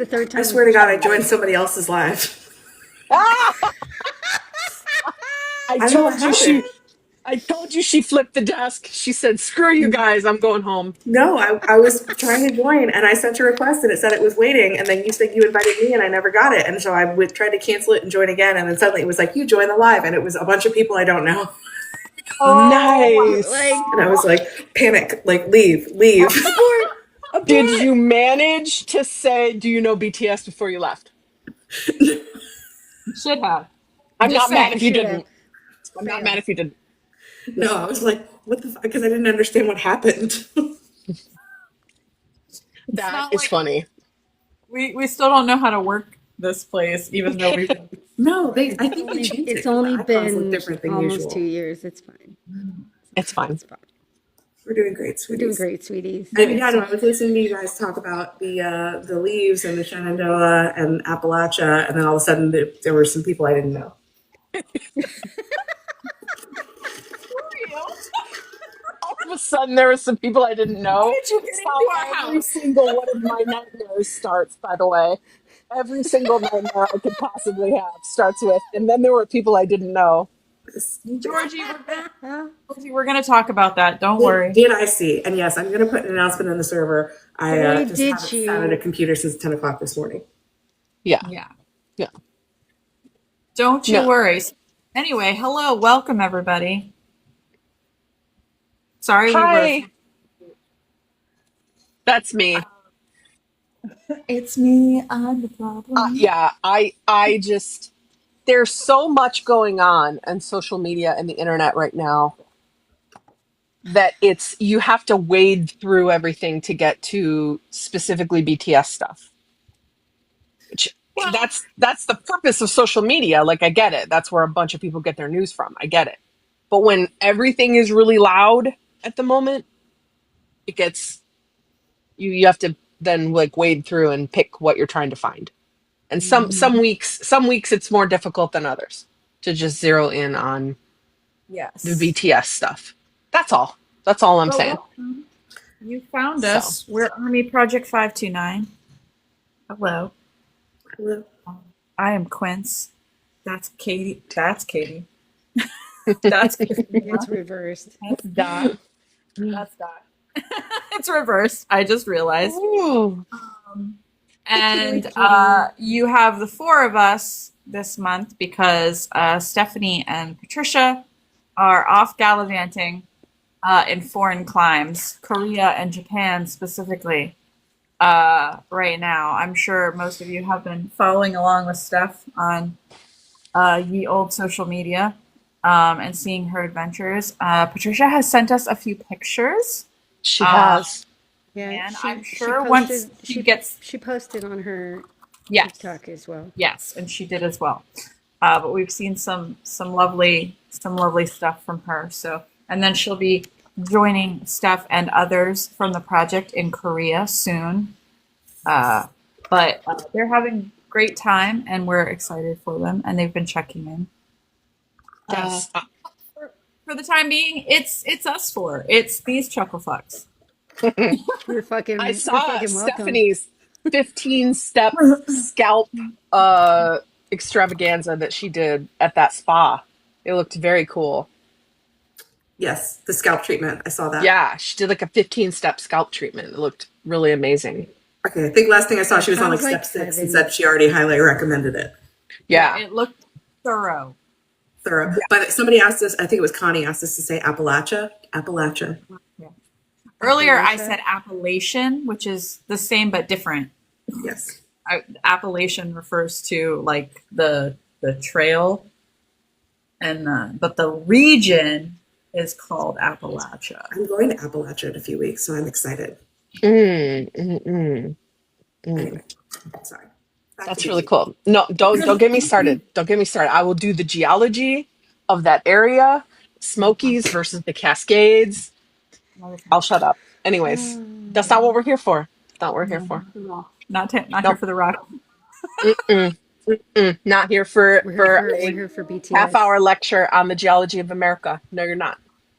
The third time. I swear to God, I joined somebody else's live. Ah! I told you she flipped the desk. She said, "Screw you guys, I'm going home." No, I was trying to join and I sent a request and it said it was waiting. And then you said you invited me and I never got it. And so I tried to cancel it and join again. And then suddenly it was like, you join the live. And it was a bunch of people I don't know. Nice. And I was like, panic, like, leave. Abort. Did you manage to say, "Do you know BTS" before you left? You should have. I'm Just not mad saying, if you should didn't. I'm not mad if you didn't. No, I was like, what the fuck? Because I didn't understand what happened. That not is like- funny. We still don't know how to work this place, even though we. No, I think they changed it. It's only My phones look been different than almost usual. 2 years. It's fine. It's fine. It's fine. We're doing great, We're doing sweeties. great, sweeties. And yeah, no, I was listening to you guys talk about the leaves and the Shenandoah and Appalachia, and then all of a sudden there were some people I didn't know. All of a sudden, there were some people I didn't know. Did you get It's into how our every house? single one of my nightmares starts, by the way. Every single nightmare I could possibly have starts with, and then there were people I didn't know. Georgie, we're gonna talk about that. Don't worry. DNIC, and yes, I'm going to put an announcement in the server. I Boy, just did haven't you. sat at a computer since 10 o'clock this morning. Yeah. Yeah. Don't you No. worry. Anyway, hello, welcome everybody. Sorry, Hi. That's me. It's me. I'm the problem. Yeah, I just, there's so much going on social media and the internet right now that you have to wade through everything to get to specifically BTS stuff. Which, that's the purpose of social media. Like, I get it. That's where a bunch of people get their news from. I get it. But when everything is really loud at the moment, it gets, you have to then like wade through and pick what you're trying to find. And some weeks it's more difficult than others to just zero in on Yes. the BTS stuff. That's all. That's all I'm saying. Welcome. You found us. We're Army Project 529. Hello. Hello. I am Quince. That's Katie. That's Katie. That's It's reversed. That's Dot. That's Dot. It's reversed. I just realized. Ooh. And you have the four of us this month because Stephanie and Patricia are off gallivanting in foreign climes, Korea and Japan specifically, right now. I'm sure most of you have been following along with Steph on ye old social media and seeing her adventures. Patricia has sent us a few pictures. She has. Yeah, And she- I'm she sure posted- once she gets... She posted on her Yes. TikTok as well. Yes, and she did as well. But we've seen some lovely stuff from her. So, and then she'll be joining Steph and others from the project in Korea soon. But they're having great time, and we're excited for them. And they've been checking in. Yes. For the time being, it's us four. It's these chuckle fucks. You're fucking. I you're saw fucking welcome. Stephanie's 15-step scalp extravaganza that she did at that spa. It looked very cool. Yes, the scalp treatment. I saw that. Yeah, she did like a 15-step scalp treatment. It looked really amazing. Okay, I think last thing I saw, she was on like Sounds step like 6 and seven. said she already highly recommended it. Yeah. It looked thorough. Thorough. But somebody asked us, I think it was Connie asked us to say Appalachia. Appalachia. Earlier, I Appalachia? said Appalachian, which is the same but different. Yes. Appellation refers to like the trail, and but the region is called Appalachia. I'm going to Appalachia in a few weeks, so I'm excited. Mm. Anyway, sorry. Back That's to really BT. cool. No, don't get me started. Don't get me started. I will do the geology of that area, Smokies versus the Cascades. I'll shut up. Anyways, that's not what we're here for. That's not what we're here for. Not here Nope. for the rock. Not here for We're a here for BTS. half-hour lecture on the geology of America. No, you're not.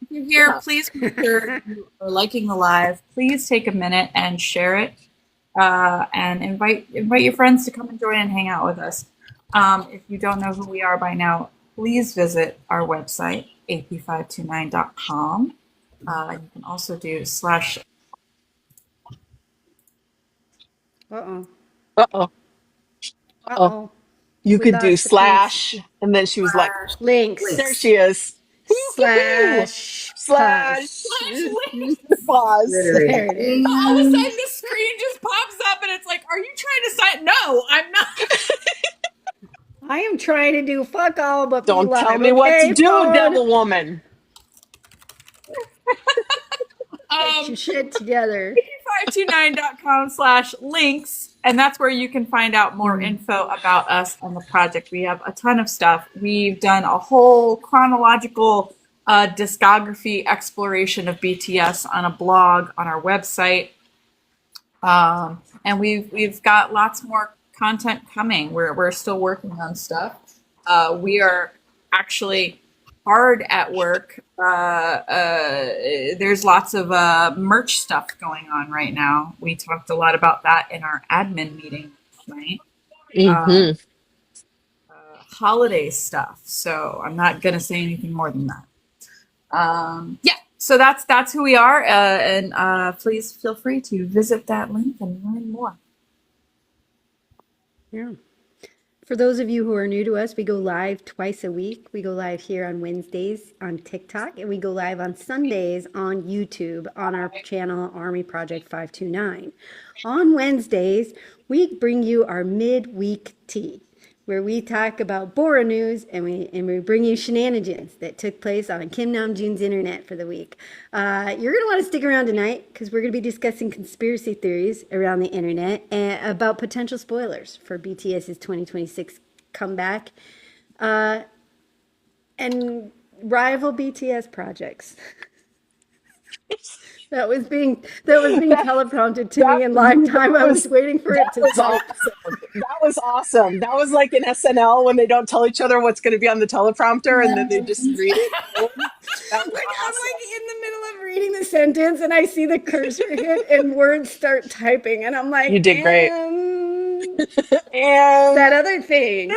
If you're here, please consider or liking the live. Please take a minute and share it and invite your friends to come and join and hang out with us. If you don't know who we are by now, please visit our website, AP529.com. You can also do slash. Uh-oh. Uh-oh. Uh-oh. You We could do lost the prince. slash, and then she was like, Links. there she is. Slash. Slash. Pause. Literally. There it is. All of a sudden, the screen just pops up, and it's like, "Are you trying to sign?" No, I'm not. I am trying to do fuck all but be Don't live. tell me what to Okay, do, phone? devil woman. Get your shit together. 529.com/links, and that's where you can find out more info about us and the project. We have a ton of stuff. We've done a whole chronological discography exploration of BTS on a blog on our website, and we've got lots more content coming. We're still working on stuff. We are actually hard at work. There's lots of merch stuff going on right now. We talked a lot about that in our admin meeting tonight. Holiday stuff. So I'm not gonna say anything more than that. Yeah. So that's who we are, and please feel free to visit that link and learn more. Yeah. For those of you who are new to us, we go live twice a week. We go live here on Wednesdays on TikTok, and we go live on Sundays on YouTube on our channel Army Project 529. On Wednesdays, we bring you our midweek tea, where we talk about Bora news and we bring you shenanigans that took place on Kim Namjoon's internet for the week. You're going to want to stick around tonight because we're going to be discussing conspiracy theories around the internet and about potential spoilers for BTS's 2026 comeback and rival BTS projects. That was being teleprompted to me in live time. I was waiting for it to talk. That was awesome. That was like in SNL when they don't tell each other what's going to be on the teleprompter and then they just read it. That was I'm awesome. like in the middle of reading the sentence and I see the cursor hit and words start typing and I'm like, You did great. And And that other thing,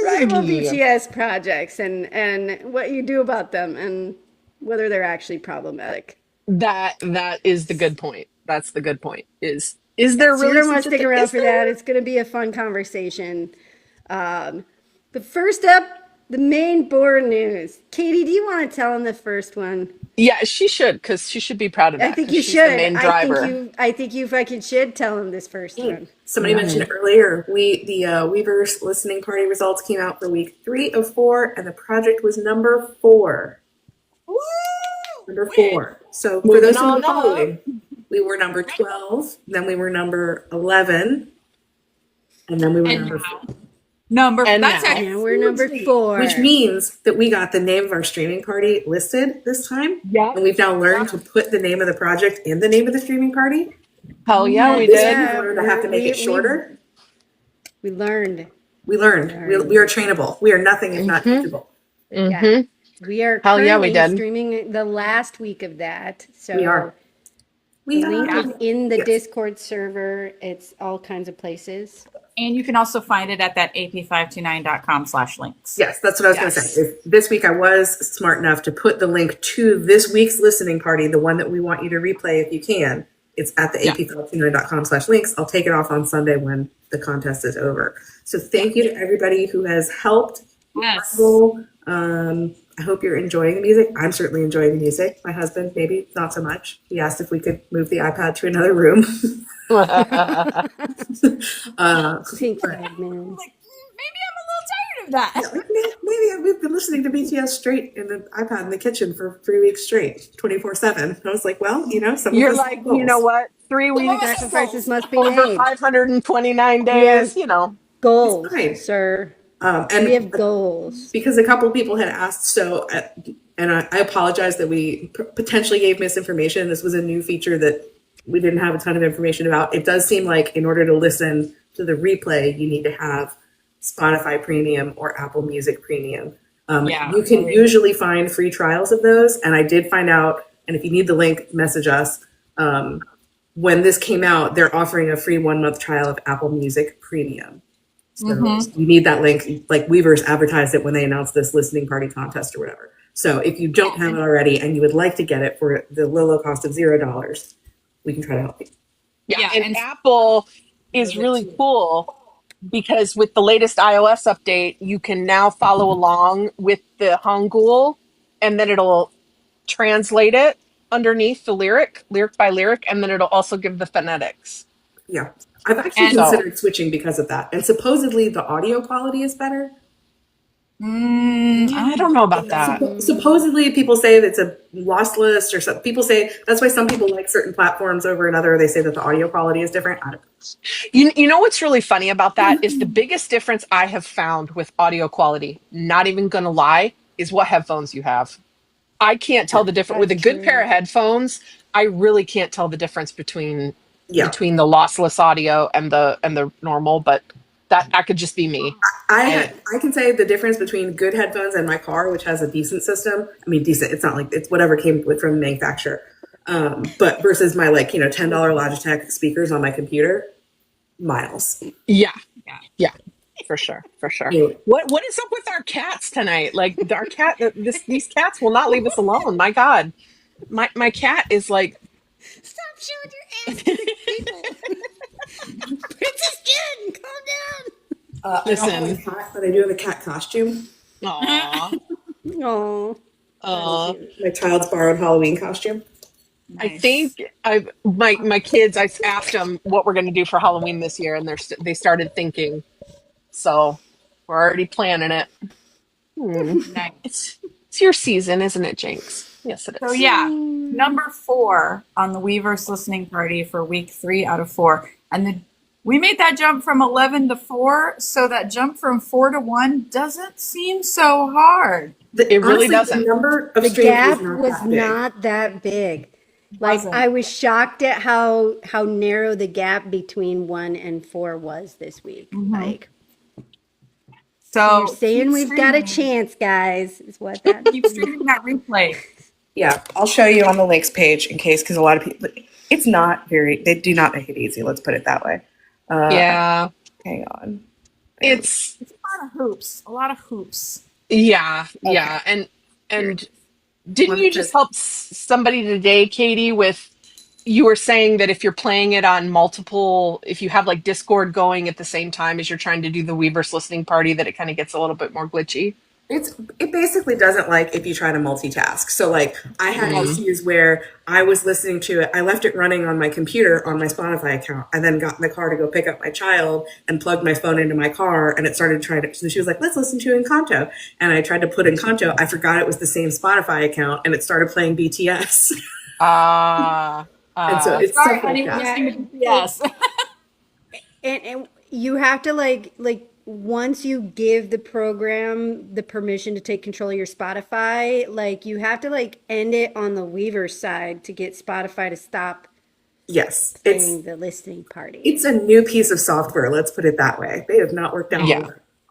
rival BTS projects and what you do about them and whether they're actually problematic. that is the good point. That's the good point. Is there So you're really gonna want such to a stick thing? around Is for there? that. It's gonna be a fun conversation. But first up, the main board news. Katie, do you want to tell them the first one? Yeah, she should, because she should be proud of that. I think 'cause you she's the should. main I driver. think you fucking should tell them this first one. Somebody mentioned earlier, the Weverse Listening Party results came out for week 3 of 4, and the project was number 4. Woo! Number 4. So for Moving those who on are following, we were number 12, then we were number 11, and then we were number 4. And That's now. it. And we're number 4. Which means that we got the name of our streaming party listed this time. Yeah. And we've now learned to put the name of the project in the name of the streaming party. Hell yeah, we This did. week we learned to have to make it shorter. We learned. We learned. We are trainable. We are nothing if not teachable. Yeah. We are Hell yeah, we currently did. streaming the last week of that. So We are. the link is in the Yes. Discord server. It's all kinds of places. And you can also find it at that ap529.com/links. Yes, that's what I was going to Yes. say. This week I was smart enough to put the link to this week's listening party, the one that we want you to replay if you can. It's at the ap529.com/links. I'll take it off on Sunday when the contest is over. So thank you to everybody who has helped. Yes. I hope you're enjoying the music. I'm certainly enjoying the music. My husband, maybe not so much. He asked if we could move the iPad to another room. Pink flag, man. Like, maybe I'm a little tired of that. Maybe we've been listening to BTS straight in the iPad in the kitchen for 3 weeks straight, 24/7. I was like, well, some of You're us like, have goals. you know what? 3 weeks, Sacrifices must be over made. 529 We have days, you know. goals, It's fine. sir. And We have goals. because a couple of people had asked, and I apologize that we potentially gave misinformation. This was a new feature that we didn't have a ton of information about. It does seem like in order to listen to the replay, you need to have Spotify Premium or Apple Music Premium. You can usually find free trials of those, and I did find out, and if you need the link, message us. when this came out, they're offering a free 1-month trial of Apple Music Premium. So you need that link. Like Weverse advertised it when they announced this listening party contest or whatever. So if you don't have it already and you would like to get it for the low cost of $0, we can try to help you. Yeah, and Apple is really cool because with the latest iOS update, you can now follow along with the Hangul, and then it'll translate it underneath the lyric by lyric, and then it'll also give the phonetics. Yeah. I've actually considered switching because of that. And supposedly the audio quality is better. I don't know about that. Supposedly people say that it's a lossless or something. People say that's why some people like certain platforms over another. They say that the audio quality is different. I don't know. You know what's really funny about that is the biggest difference I have found with audio quality, not even going to lie, is what headphones you have. I can't tell the difference. With a good pair of headphones, I really can't tell the difference between the lossless audio and the normal, but that could just be me. I can say the difference between good headphones and my car, which has a decent system. I mean, decent. It's not like it's whatever came with from the manufacturer. But versus my $10 Logitech speakers on my computer, miles. Yeah. For sure. Yeah. What is up with our cats tonight? Like our cat, these cats will not leave us alone. My God, my cat is like. Stop showing your ass to the people. Princess Jen, calm down. Listen. I don't have a cat, but I do have a cat costume. Aww. My child's borrowed Halloween costume. Nice. I think my kids. I asked them what we're going to do for Halloween this year, and they started thinking. So we're already planning it. Nice. It's your season, isn't it, Jinx? Yes, it is. So yeah, number 4 on the Weverse Listening Party for week 3 out of 4, and we made that jump from 11 to 4. So that jump from 4 to 1 doesn't seem so hard. It really doesn't. The number of The gap was not that big. Like I was shocked at how narrow the gap between 1 and 4 was this week. Like, so you're saying we've got a chance, guys. Is what that keep streaming that replay. Yeah, I'll show you on the links page in case, because a lot of people, it's not they do not make it easy. Let's put it that way. Yeah. Hang on. It's a lot of hoops. Yeah. Okay. Yeah. And didn't you just help somebody today, Katie, with, you were saying that if you're playing it on multiple, if you have like Discord going at the same time as you're trying to do the Weverse listening party, that it kind of gets a little bit more glitchy? It basically doesn't like if you try to multitask. So like I had issues where I was listening to it. I left it running on my computer on my Spotify account. I then got in the car to go pick up my child and plugged my phone into my car, and it started trying to, so she was like, let's listen to Encanto. And I tried to put Encanto. I forgot it was the same Spotify account, and it started playing BTS. And so it's stuff like that. Yes. and you have to like once you give the program the permission to take control of your Spotify, like you have to like end it on the Weverse side to get Spotify to stop playing the listening party. It's a new piece of software, let's put it that way. They have not worked out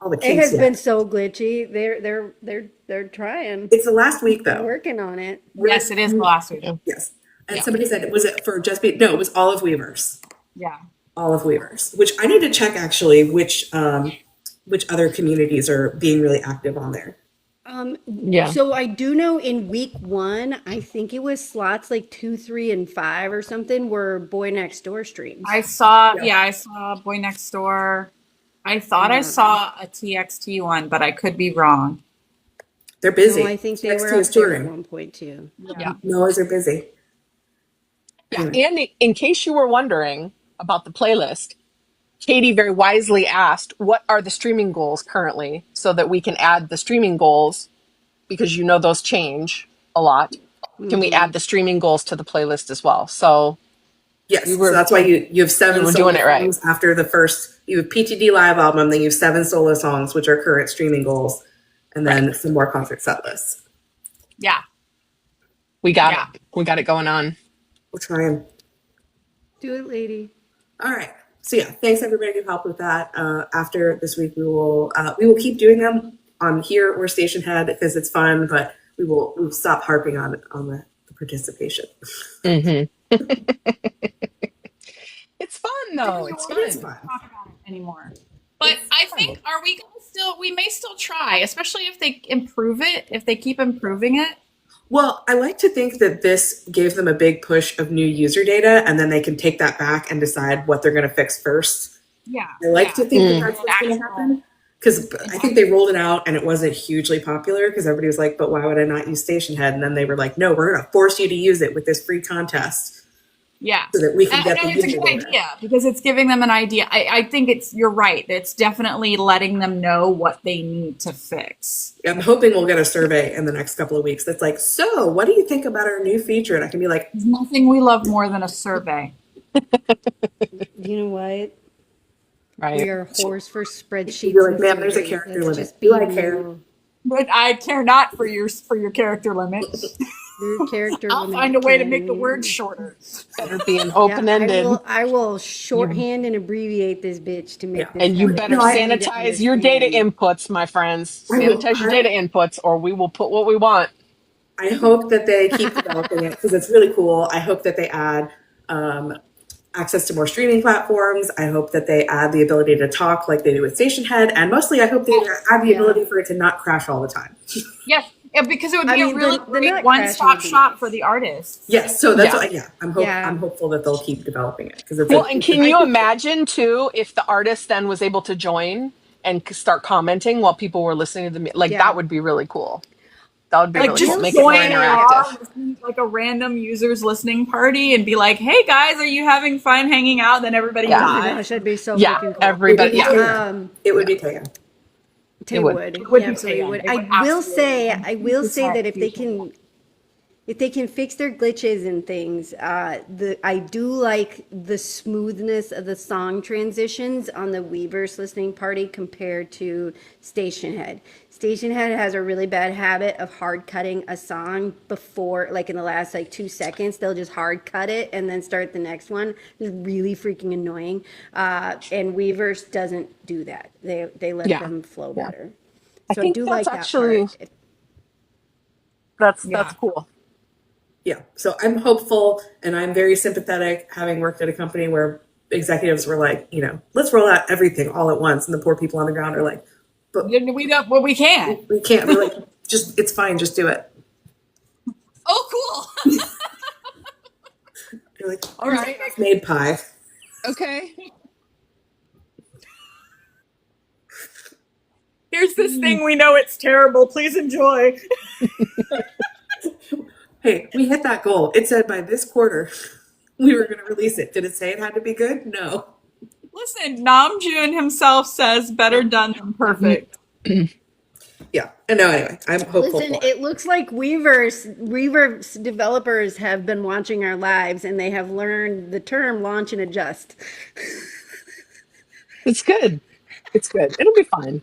all the kinks It has yet. been so glitchy. They're trying. It's the last week though. They're working on it. Yes, it is the last week. Yes. And somebody said, was it for just no, it was all of Weverse. Yeah. All of Weverse, which I need to check actually which other communities are being really active on there. So I do know in week 1, I think it was slots like 2, 3, and 5 or something were Boy Next Door streams. I saw Boy Next Door. I thought I saw a TXT one, but I could be wrong. They're busy. No, I think they TXT were up is there touring. at one point too. Yeah. Noahs are busy. Yeah. And in case you were wondering about the playlist, Katie very wisely asked, what are the streaming goals currently, so that we can add the streaming goals, because you know those change a lot. Can we add the streaming goals to the playlist as well? So yes, so that's why you have 7 we're solo doing it right. songs after the first. You have PTD live album, then you have 7 solo songs, which are current streaming goals, and then some more concert set lists. Yeah. We got it. We got it going on. We're trying. Do it, lady. All right. So yeah, thanks everybody who helped with that. After this week, we will keep doing them on here or Station Head because it's fun, but we'll stop harping on the participation. Mm-hmm. though. It's we fun. don't talk about it anymore. But I think we may still try, especially if they improve it, if they keep improving it. Well, I like to think that this gave them a big push of new user data, and then they can take that back and decide what they're going to fix first. Yeah. I like to think that that's what's going to happen, because I think they rolled it out and it wasn't hugely popular because everybody was like, but why would I not use Station Head? And then they were like, no, we're going to force you to use it with this free contest. Yeah. So that we can get the it's a user good data. idea because it's giving them an idea. I think you're right. It's definitely letting them know what they need to fix. I'm hoping we'll get a survey in the next couple of weeks that's like, so what do you think about our new feature? And I can be like, There's nothing we love more than a survey. You know what? Right. We are whores for spreadsheets. You're like, and ma'am, there's a surveys. character Let's limit. just Do be I care? real. But I care not for your character limit. Your character I'll limit find a way to make the can- words shorter. Better be an Yeah, open-ended. I will shorthand and abbreviate this bitch to make this And you happen. better No, I- sanitize your data inputs, my friends. I will- Sanitize your data inputs, or we will put what we want. I hope that they keep developing it because it's really cool. I hope that they add access to more streaming platforms. I hope that they add the ability to talk like they do with Station Head. And mostly, I hope they add the ability for it to not crash all the time. Yes, because it would be I a mean, really the great nut one-stop crashing would be shop nice. for the artists. Yes, so that's Yeah. I'm hopeful that they'll keep developing it because it's Well, and can you imagine too if the artist then was able to join and start commenting while people were listening to the Yeah. that would be really cool. That would be Like really just cool. Make it more join interactive. like a random users listening party and be like, "Hey guys, are you having fun hanging out?" Then everybody Yeah. Oh my dies. gosh, that'd be so Yeah, fucking cool. everybody. Yeah, it would be Taehyung. They would. would. It would Yeah, be absolutely Taehyung. would. It would I will say that if they absolutely can fix their glitches and things, I do like the smoothness of the song transitions on the Weverse listening party compared to Station Head. Station Head has a really bad habit of hard cutting a song before, like in the last like 2 seconds, they'll just hard cut it and then start the next one. It's really freaking annoying. And Weverse doesn't do that. They let Yeah. them flow Yeah. better. I So I think do that's like that actually part. that's cool. Yeah, so I'm hopeful and I'm very sympathetic, having worked at a company where executives were like, let's roll out everything all at once, and the poor people on the ground are like, but we don't. Well, we can't. we can't. We're like, it's fine, just do it. Oh, cool. You're like, All right. made pie. Okay. Here's this thing we know it's terrible. Please enjoy. Hey, we hit that goal. It said by this quarter we were going to release it. Did it say it had to be good? No. Listen, Namjoon himself says better done than perfect. Yeah. And no, anyway, I'm hopeful. Listen, for it. it looks like Weverse developers have been watching our lives and they have learned the term launch and adjust. It's good. It's good. It'll be fine.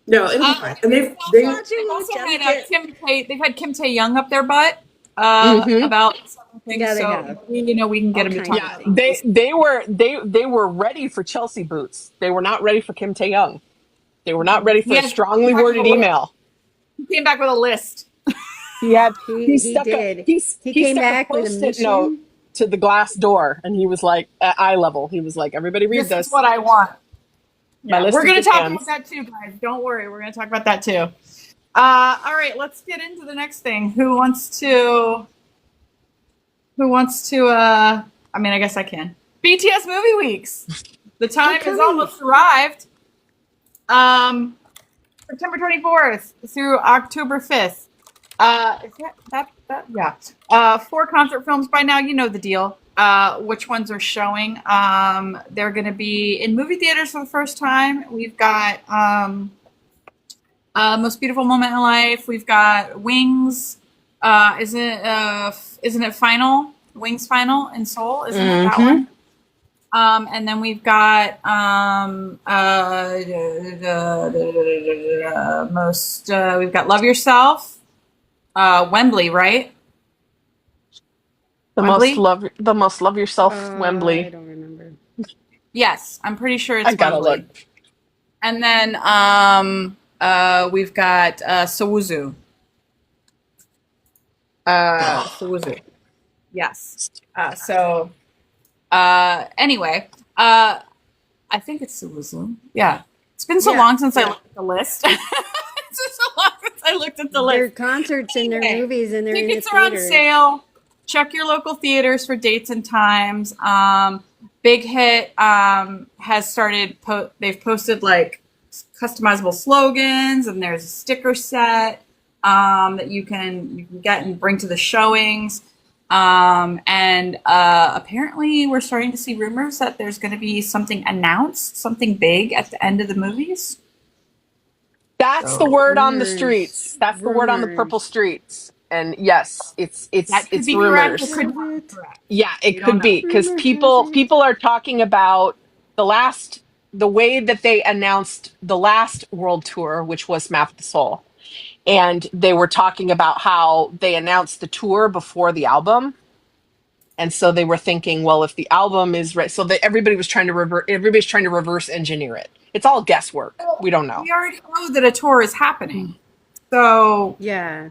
No, it'll be fine. And they've They've also had they've had Kim Taehyung up their butt about some things. Yeah, they so have. we can get them to talk. Yeah, they were ready for Chelsea boots. They were not ready for Kim Taehyung. They were not ready for a Yes, strongly worded email. He came back with a list. He had He stuck did. he came stuck back a with a Post-it mission. note to the glass door, and he was like at eye level. He was like, "Everybody read This this." is what I want. My list We're of going to talk demands. about that too, guys. Don't worry. We're going to talk about that too. All right, let's get into the next thing. Who wants to, I mean, I guess I can. BTS movie weeks. The time has almost arrived. September 24th through October 5th. Is that? Yeah. 4 concert films by now. You know the deal. Which ones are showing? They're going to be in movie theaters for the first time. We've got Most Beautiful Moment in Life. We've got Wings. Isn't it Final? Wings Final in Seoul. Isn't it that one? And then we've got we've got Love Yourself. Wembley, right? The most love yourself, Wembley. I don't remember. Yes, I'm pretty sure it's I gotta Wembley. look. And then we've got Sowuzu. Sowuzu. Yes. Anyway, I think it's Suzu. Yeah. It's been so Yeah, long since I yeah. looked at the list. It's been so long since I looked at the Their list. concerts and their Anyway, movies and they're in the tickets are on theaters. sale. Check your local theaters for dates and times. Big Hit has started. They've posted like customizable slogans, and there's a sticker set that you can get and bring to the showings. And apparently, we're starting to see rumors that there's going to be something announced, something big at the end of the movies. That's So the word on the rumors. streets. That's the word on the purple Rumors. streets. And yes, it's that could it's be correct. rumors. It could Has not be it? correct. Yeah, We it don't could know. be because Rumor has people it. people are talking about the way that they announced the last world tour, which was Map of the Soul. And they were talking about how they announced the tour before the album. And so they were thinking, well, if the album is right, so that everybody's trying to reverse engineer it. It's all guesswork. We don't know. We already know that a tour is happening. So Yeah.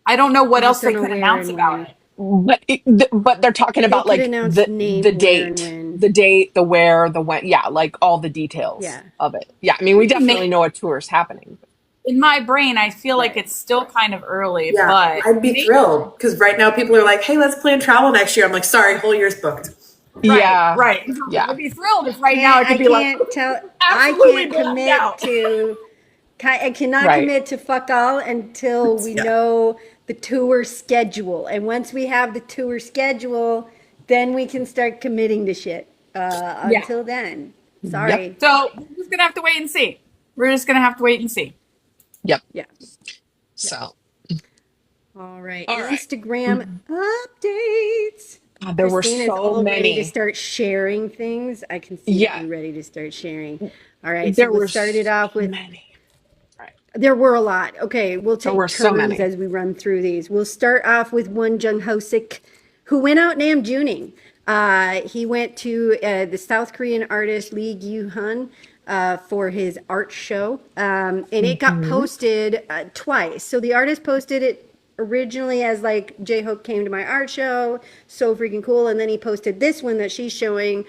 I don't know what We else just they don't know could where announce and about when. it. But they're talking They about could like announce the name, where, and date, when. the date, the where, the when. Yeah, like all the details Yeah. of it. Yeah, I mean, we definitely know a tour is happening. In my brain, I feel like Right. it's still kind of early, Yeah, but I'd be maybe- thrilled because right now people are like, "Hey, let's plan travel next year." I'm like, "Sorry, whole year's booked." Yeah, right. yeah. I'd be thrilled if right now it could I be like can't tell. I absolutely can't blacked commit out. to. I cannot Right. commit to fuck all until we Yeah. know the tour schedule. And once we have the tour schedule, then we can start committing to shit. Yeah. Until then, Yep. sorry. So we're just gonna have to wait and see. We're just gonna have to wait and see. Yep. Yeah. So All right. All right. Instagram updates. God, there were Christina's so all ready to many. start sharing things. I can see Yeah, you ready to start sharing. All right. So there we'll were start it off with. many. Right. There were a lot. Okay, we'll There take were so turns many. as we run through these. We'll start off with one Jung Kook, who went out Namjooning. He went to the South Korean artist Lee Gyu-hun for his art show, and it got posted twice. So the artist posted it originally as like J-Hope came to my art show, so freaking cool, and then he posted this one that she's showing,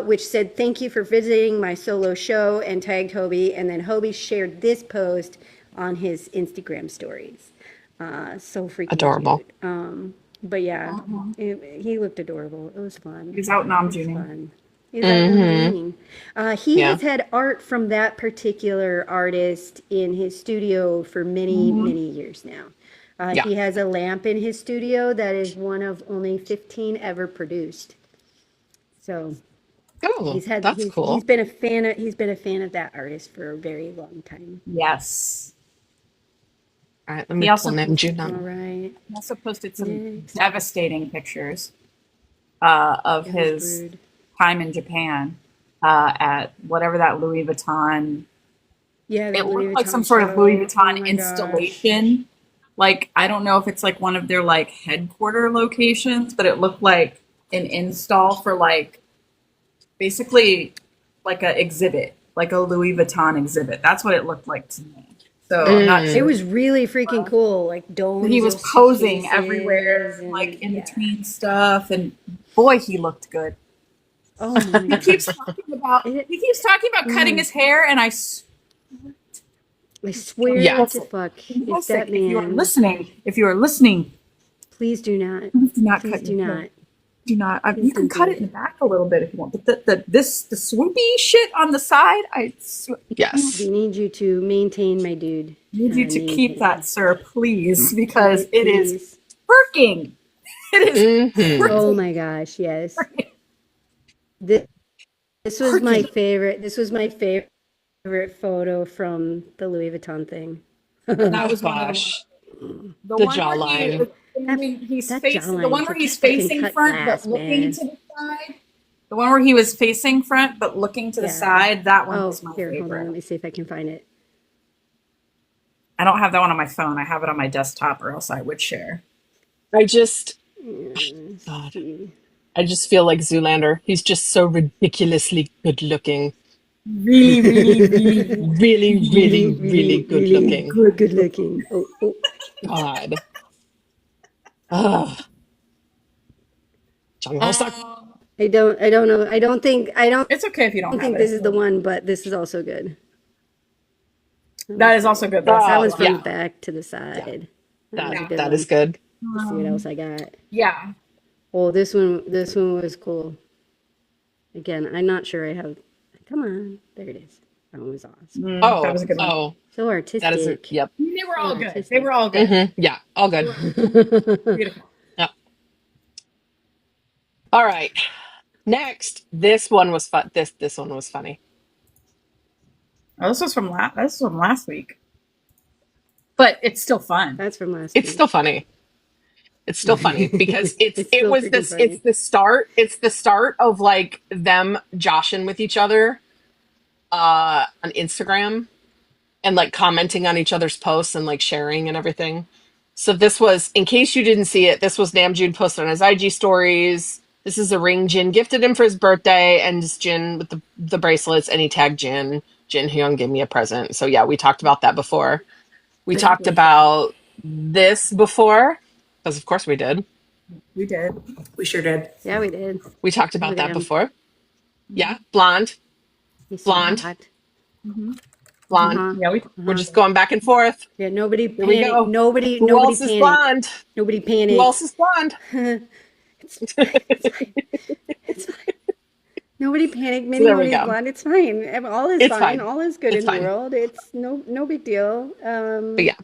which said thank you for visiting my solo show and tagged HYBE, and then HYBE shared this post on his Instagram stories. So freaking Adorable. cute. But yeah, he looked adorable. It was fun. He's out It was Namjooning. fun. He's out Namjooning. He Yeah. has had art from that particular artist in his studio for many, many years now. Yeah. He has a lamp in his studio that is one of only 15 ever produced. So Oh, that's cool. he's been a fan of that artist for a very long time. Yes. All right, let me He also pull Namjoon All up. right. He also posted some Next. devastating pictures of It was his rude. time in Japan at whatever that Louis Vuitton. Yeah, the It Louis looked like some Vuitton sort of Louis show. Vuitton Oh my installation. Like, I don't know if it's like one of their like headquarter locations, but it looked like an install for like basically like a exhibit, like a Louis Vuitton exhibit. That's what it looked like to me. So I'm not It sure. was really freaking cool. Like domes. He was of posing suitcases everywhere, and- like in yeah. between stuff, and boy, he looked good. Oh my He god. keeps talking about cutting his hair, and I I swear Yeah. to fuck. If if that you are man, listening, please do not. please do not Please cut do your hair. not. Do not. You Please can don't cut do it in it. the back a little bit if you want, but the swoopy shit on the side, Yes. We need you to maintain, my dude. need you to keep Maintain. that, sir, please, because it is Please. working. It is. Mhm. Oh my gosh, yes. This, this was my favorite. This was my favorite photo from the Louis Vuitton thing. That Oh was one of the gosh. The The one where jawline. That the one jawline's where like he's fucking facing cut front glass, but looking man. to the side. The one where he was facing front but looking to the Yeah. side. That one Oh, was my here, hold on. favorite. Let me see if I can find it. I don't have that one on my phone. I have it on my desktop, or else I would share. I just, Let's God, see. I just feel like Zoolander. He's just so ridiculously good looking. Really, really, really. Really, really, really good looking. Good looking. Oh. God. Ugh. Jung Hoseok. I don't know. I don't think It's okay if you don't have think it. this is the one, but this is also good. That is also good. That Oh, one's from yeah. the back to the side. That was a good That one. is good. Let's see what else I got. Yeah. Oh, this one was cool. Again, I'm not sure I have. Come on, there it is. That one was awesome. Oh, That was a good one. oh, So that is artistic. yep. They were all good. artistic. They were all good. Yeah, all good. Beautiful. Yep. All right. Next, this one was fun. This one was funny. Oh, this was from last week. But it's still fun. That's from last It's week. still funny. It's still funny because It's still freaking funny. it's the start of like them joshing with each other on Instagram and like commenting on each other's posts and like sharing and everything. So this was, in case you didn't see it, this was Namjoon posted on his IG stories. This is a ring Jin gifted him for his birthday, and it's Jin with the bracelets, and he tagged Jin. Jin Hyung gave me a present. So yeah, we talked about that before. We talked about this before, because of course we did. We did. We sure did. Yeah, we did. We talked about Look at that him. before. Yeah, blonde, He's so Blonde. hot. blonde. Uh-huh. Yeah, we We're just going back and forth. Yeah, nobody Here we panic. go. Nobody Who else is panic. blonde? Nobody panic. Who else is blonde? It's fine. It's fine. Nobody panic. there we Nobody's go. blind. It's fine. All is It's fine. fine. All is good It's in fine. the world. It's no big deal. But yeah.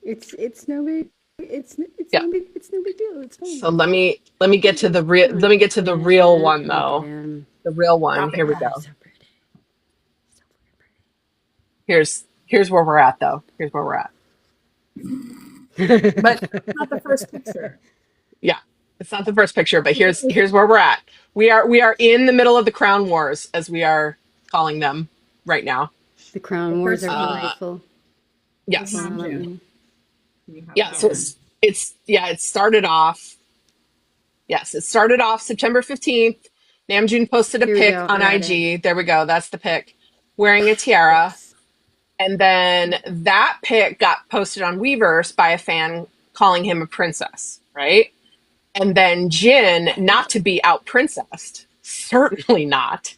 It's no big. It's Yeah. no big deal. It's fine. So let me get to the real one Look at though. him. The real one. Stop it. Here we go. So pretty. Here's where we're at though. Here's where we're at. but not the first picture. Yeah. It's not the first picture, but here's where we're at. We are in the middle of the crown wars, as we are calling them right now. The crown wars are Uh, delightful. Yes. Namjoon. Yeah, so it started off. Yes, it started off September 15th. Namjoon posted a Here we pic go. on I got IG. There we go. That's the pic. Wearing a tiara. Yes. And then that pic got posted on Weverse by a fan calling him a princess, right? And then Jin, not to be out princessed, certainly not.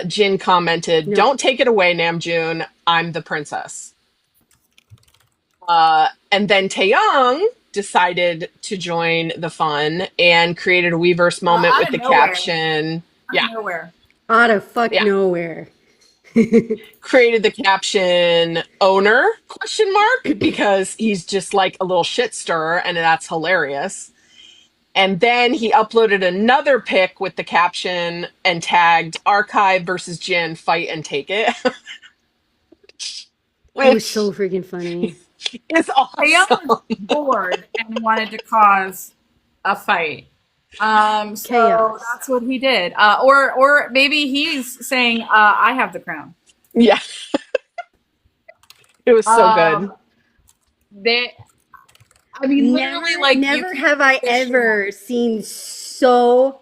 Jin commented, No. "Don't take it away, Namjoon. I'm the princess." And then Taehyung decided to join the fun and created a Weverse moment out with of the nowhere. caption. Yeah, Nowhere. Out of fuck Yeah. nowhere. created the caption owner question mark because he's just like a little shit stirrer and that's hilarious. And then he uploaded another pic with the caption and tagged Archive versus Jin fight and take it. It was Which so freaking funny. is awesome. Taehyung was bored and wanted to cause a fight. So Chaos. that's what he did. Or maybe he's saying, I have the crown. Yeah. It was so good. Literally, like, you never can have I picture- ever seen so.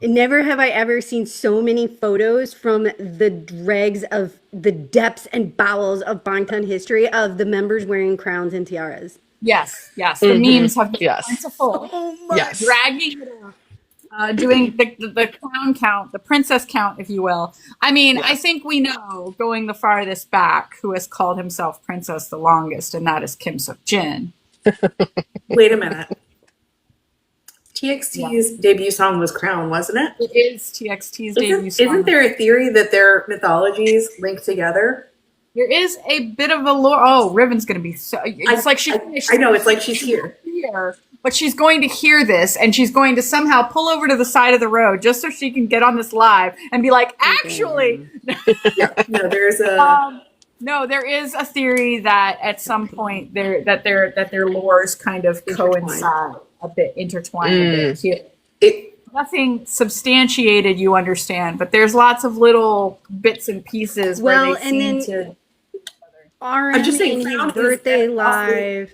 Never have I ever seen so many photos from the dregs of the depths and bowels of Bangtan history of the members wearing crowns and tiaras. Yes. The memes have been Yes. plentiful. Yes. Dragging it out. Doing the crown count, the princess count, if you will. I mean, I think we know, going the farthest back, who has called himself princess the longest, and that is Kim Seok-jin. Wait a minute. TXT's debut song was Crown, wasn't it? It is TXT's debut song. Isn't there a theory that their mythologies link together? There is a bit of a lore. Oh, Riven's going to be so. It's like I know, it's like she's here. But she's going to hear this, and she's going to somehow pull over to the side of the road just so she can get on this live and be like, actually, No, there's a. no, there is a theory that at some point their lores kind of coincide a bit, intertwine a bit here. Nothing substantiated, you understand, but there's lots of little bits and pieces Well, where they and seem then- to. RM just saying, in Crown his is birthday awfully- live.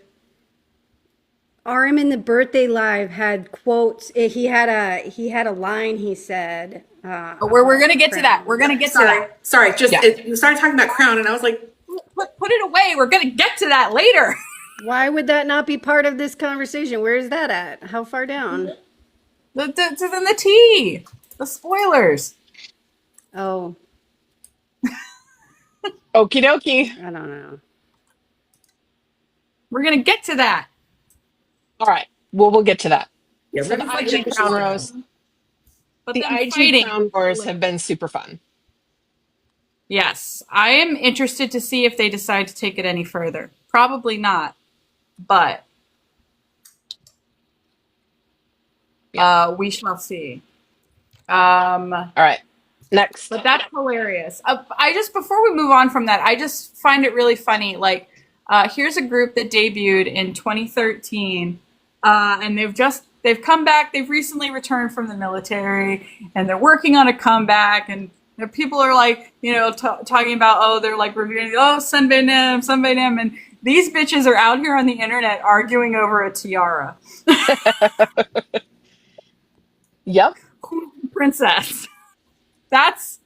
RM in the birthday live had quotes. He had a line. He said, But we're going to get to that. We're going to get to that. Sorry, just Yeah. you started talking about Crown, and I was like, Put it away. We're going to get to that later. Why would that not be part of this conversation? Where is that at? How far down? the tea. The spoilers. Oh, Okie dokie. I don't know. We're gonna get to that. All right. Well, we'll get to that. Yeah, So we're the gonna IG finish Crown this Rows, down. But the then IG fighting. Crown Wars have been super fun. Yes, I am interested to see if they decide to take it any further. Probably not, but we shall see. All right. Next. But that's hilarious. I just before we move on from that, I just find it really funny. Like, here's a group that debuted in 2013, and they've come back. They've recently returned from the military, and they're working on a comeback. And people are like, talking about, oh, they're like reviewing, oh, Sunbae-nam, and these bitches are out here on the internet arguing over a tiara. Yep. Who's the princess? That's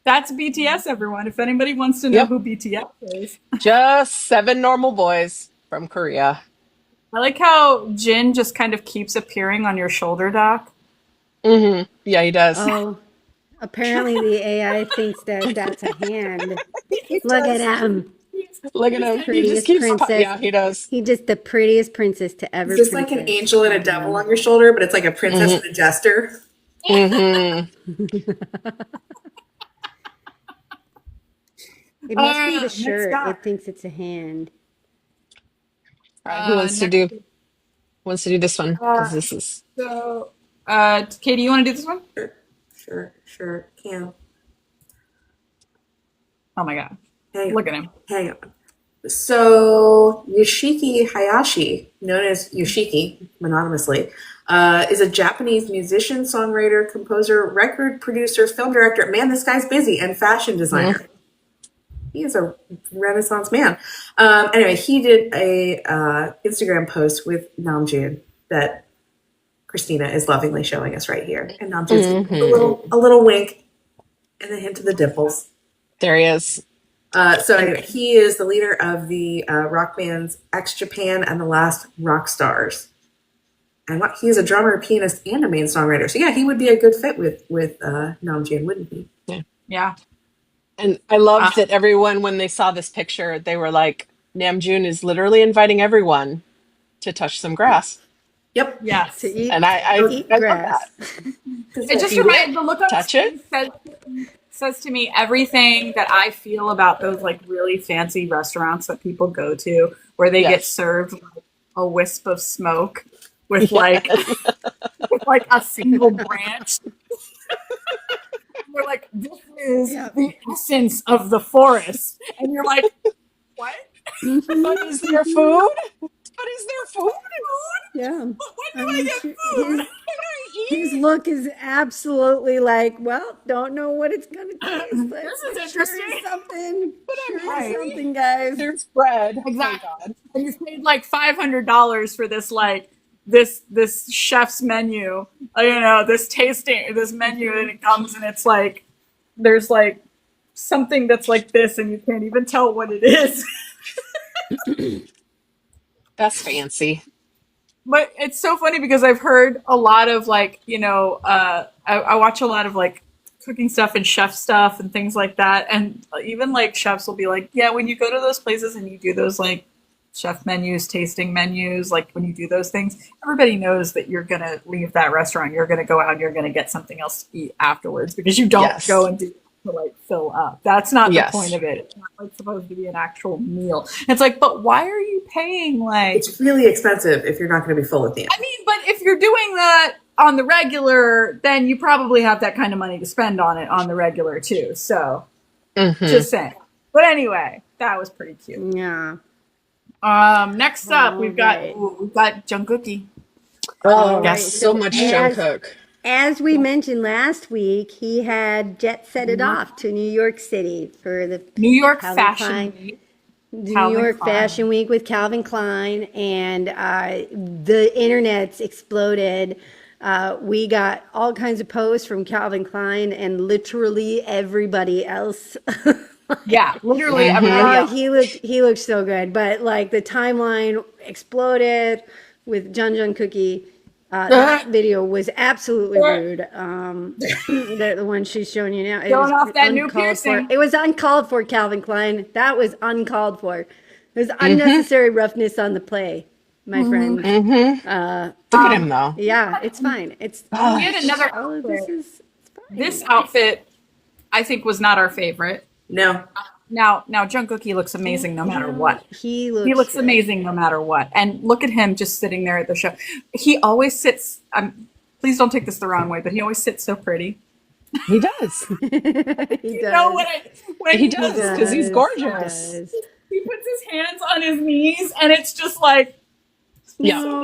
BTS, everyone. If anybody wants to know Yep. who BTS is. Just 7 normal boys from Korea. I like how Jin just kind of keeps appearing on your shoulder dock. Mm-hmm. Yeah, he does. Oh, apparently the AI thinks that that's a hand. Look at him. Look at him. He just Prettiest keeps. princess. Yeah, he does. He's just the prettiest princess to ever. It's just like an angel and a devil on your shoulder, but it's like a princess and a jester. Mm-hmm. It must be the next shirt. up. It thinks it's a hand. All right, who wants to do this one? Because this is So, Katie, you want to do this one? Sure, can. Oh my god. Hang Look at him. Hang on. So Yoshiki Hayashi, known as Yoshiki anonymously, is a Japanese musician, songwriter, composer, record producer, film director. Man, this guy's busy, and fashion designer. He is a Renaissance man. Anyway, he did a Instagram post with Namjoon that Christina is lovingly showing us right here, and Namjoon's a little wink and a hint of the dimples. there he is. So anyway, he is the leader of the rock bands X Japan and the Last Rock Stars. And he is a drummer, pianist, and a main songwriter. So yeah, he would be a good fit with Namjoon, wouldn't he? Yeah. And I loved that everyone, when they saw this picture, they were like, Namjoon is literally inviting everyone to touch some grass. Yep. Yes. To eat, And I eat love grass. that. It just reminds the look on Touch his face says to me everything that I feel about those like really fancy restaurants that people go to, where they get served like a wisp of smoke with like a single branch. They're like, this is the essence of the forest, and you're like, what? But is there food? But is there food? Yeah. When do I get food? His look is absolutely like, well, don't know what it's gonna taste like. This is Sure interesting. something. hungry. Something, guys. There's bread. Exactly. Oh, God. And you've paid like $500 for this like this chef's menu. This menu, and it comes and it's like there's like something that's like this, and you can't even tell what it is. That's fancy. But it's so funny because I've heard a lot of like, I watch a lot of like cooking stuff and chef stuff and things like that. And even like chefs will be like, yeah, when you go to those places and you do those like chef menus, tasting menus, like when you do those things, everybody knows that you're going to leave that restaurant. You're going to go out and you're going to get something else to eat afterwards because you don't go and do it to like fill up. That's not the point of it. It's not like supposed to be an actual meal. It's like, but why are you paying like... It's really expensive if you're not going to be full at the end. I mean, but if you're doing that on the regular, then you probably have that kind of money to spend on it on the regular too. So just saying. But anyway, that was pretty cute. Yeah. Next up, we've got Jungkook. Oh, right. so much Jungkook. As we mentioned last week, he had jet set it off to New York City for the New York Calvin Fashion Klein. Week. New Calvin York Klein. Fashion Week with Calvin Klein, and the internet's exploded. We got all kinds of posts from Calvin Klein and literally everybody else. Yeah, literally everybody else. He looked so good, but like the timeline exploded with Jeon Jungkook That video was absolutely rude. The one she's showing you now, it was Showing off that new uncalled for. piercing. It was uncalled for, Calvin Klein. That was uncalled for. It was unnecessary roughness on the play, my friend. Look at him though. Yeah, it's fine. It's We had another all of this outfit. is fine. This outfit, I think, was not our favorite. No. Now Jung Kook, he looks amazing no matter what. He looks He looks good. amazing no matter what. And look at him just sitting there at the show. He always sits. Please don't take this the wrong way, but he always sits so pretty. He does. He You does. know when He does, because he's He gorgeous. does. he puts his hands on his knees, and it's just like, Yeah.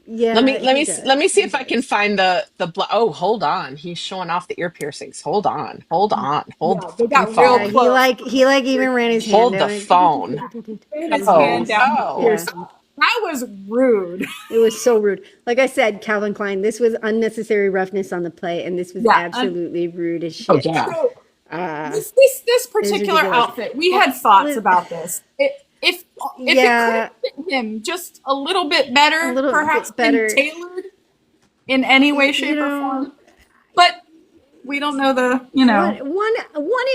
Yeah. Let he me does. see if I can find the oh, hold on. He's showing off the ear piercings. Hold on. Hold yeah, the they got fucking real phone. He like even ran his hand Hold down. the phone. his Oh, hand down. oh. Yeah. That was rude. It was so rude. Like I said, Calvin Klein, this was unnecessary roughness on the play, and this was Yeah, absolutely rude as shit. Oh yeah. So, Uh, this particular ridiculous. outfit, we had thoughts about this. If Yeah. it could fit him just a little bit better, A little perhaps bit better. been tailored in any way, shape, or form. But we don't know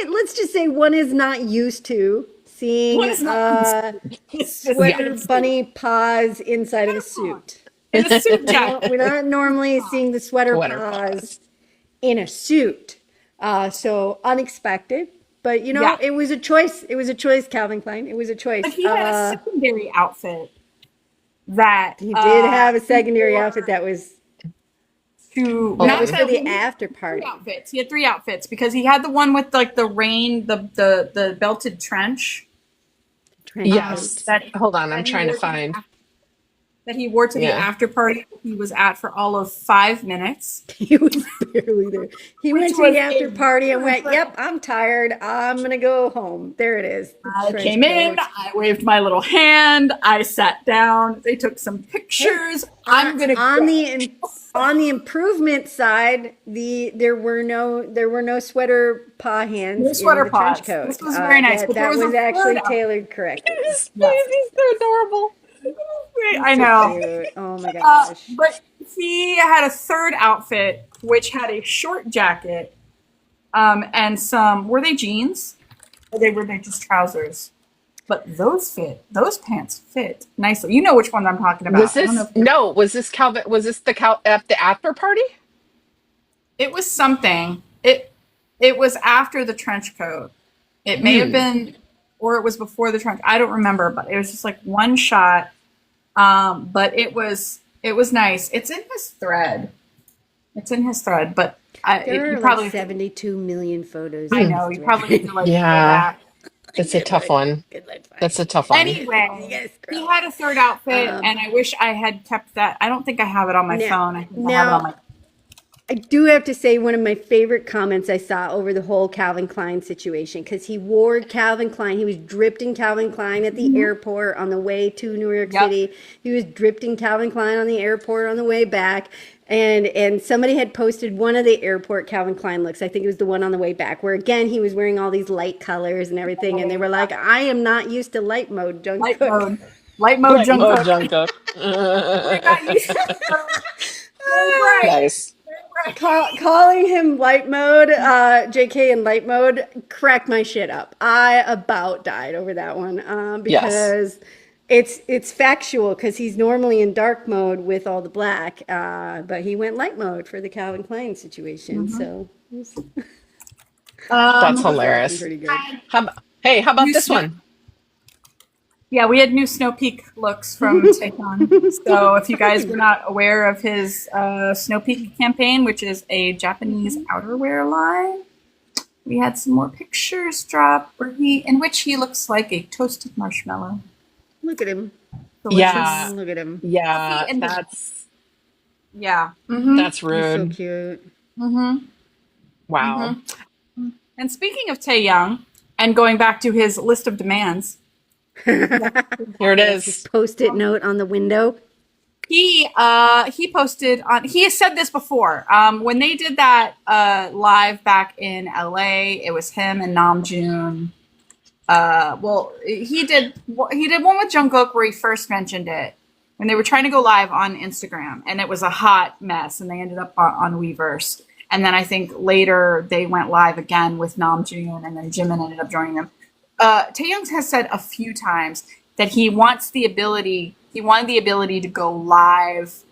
let's just say one is not used to seeing One is not sweater bunny paws inside of a suit. in a suit jacket. We're not normally seeing the sweater Sweater paws in a suit. So unexpected. But Yeah. it was a choice. It was a choice, Calvin Klein. It was a choice. But he had a secondary outfit that He did have a secondary outfit that was to That that was not for that the we- after three party. outfits. He had 3 outfits because he had the one with like the rain, the belted trench Yes. that Hold on, I'm that he trying to wore find. that he wore to the Yeah. after party he was at for all of 5 minutes. He was barely there. He went to was the after a party and went, beautiful- "Yep, I'm tired. I'm gonna go home." There it is. The I trench came in, coat. I waved my little hand, I sat down, they took some pictures. I'm gonna on go. the improvement side. There were no sweater paw hands No sweater in the trench paws. coat. This was very nice, That, but there that was was a actually third tailored correctly. His face is so adorable. I know. Cute. Oh my gosh. But he had a third outfit, which had a short jacket, and some. Were they jeans? Or were they just trousers? But those pants fit nicely. You know which one I'm talking about. Was I don't know if- was this Calvin was this the at the after party? It was something. It was after the trench coat. It may have been, or it was before the trench. I don't remember, but it was just like one shot. But it was nice. It's in his thread. But There you are probably like 72 million photos. I in know this you thread. probably need to like go Yeah. back. That's a tough one. Good luck finding That's a tough one. Anyway, Yes, he girl. had a third outfit, and I wish I had kept that. I don't think I have it on my phone. I think I have it on my. I do have to say one of my favorite comments I saw over the whole Calvin Klein situation, because he wore Calvin Klein. He was dripped in Calvin Klein at the airport on the way to New York Yep. City. He was dripped in Calvin Klein on the airport on the way back. And somebody had posted one of the airport Calvin Klein looks. I think it was the one on the way back, where again he was wearing all these light colors and everything. And they were like, "I am not used to light mode, Jung Light Kook." mode. Light mode Jung Oh, Kook. Jungkook. We're not used to it. Right. Nice. Right. Calling him light mode, JK in light mode, cracked my shit up. I about died over that one because it's factual, because he's normally in dark mode with all the black, but he went light mode for the Calvin Klein situation. So it was That's hilarious. pretty good. How about You this sn- one? Yeah, we had new Snow Peak looks from Taehyung. So if you guys were not aware of his Snow Peak campaign, which is a Japanese outerwear line, we had some more pictures drop in which he looks like a toasted marshmallow. Look at him. Delicious. Yeah. Look at him. Yeah, And the- that's Yeah. Mm-hmm. that's He's so rude. cute. Wow. And speaking of Taehyung, and going back to his list of demands, Here it is. Post-it note on the window. he posted on. He has said this before. When they did that live back in LA, it was him and Namjoon. Well, he did one with Jungkook where he first mentioned it, when they were trying to go live on Instagram, and it was a hot mess, and they ended up on Weverse. And then I think later they went live again with Namjoon, and then Jimin ended up joining them. Taehyung has said a few times that he wanted the ability to go live.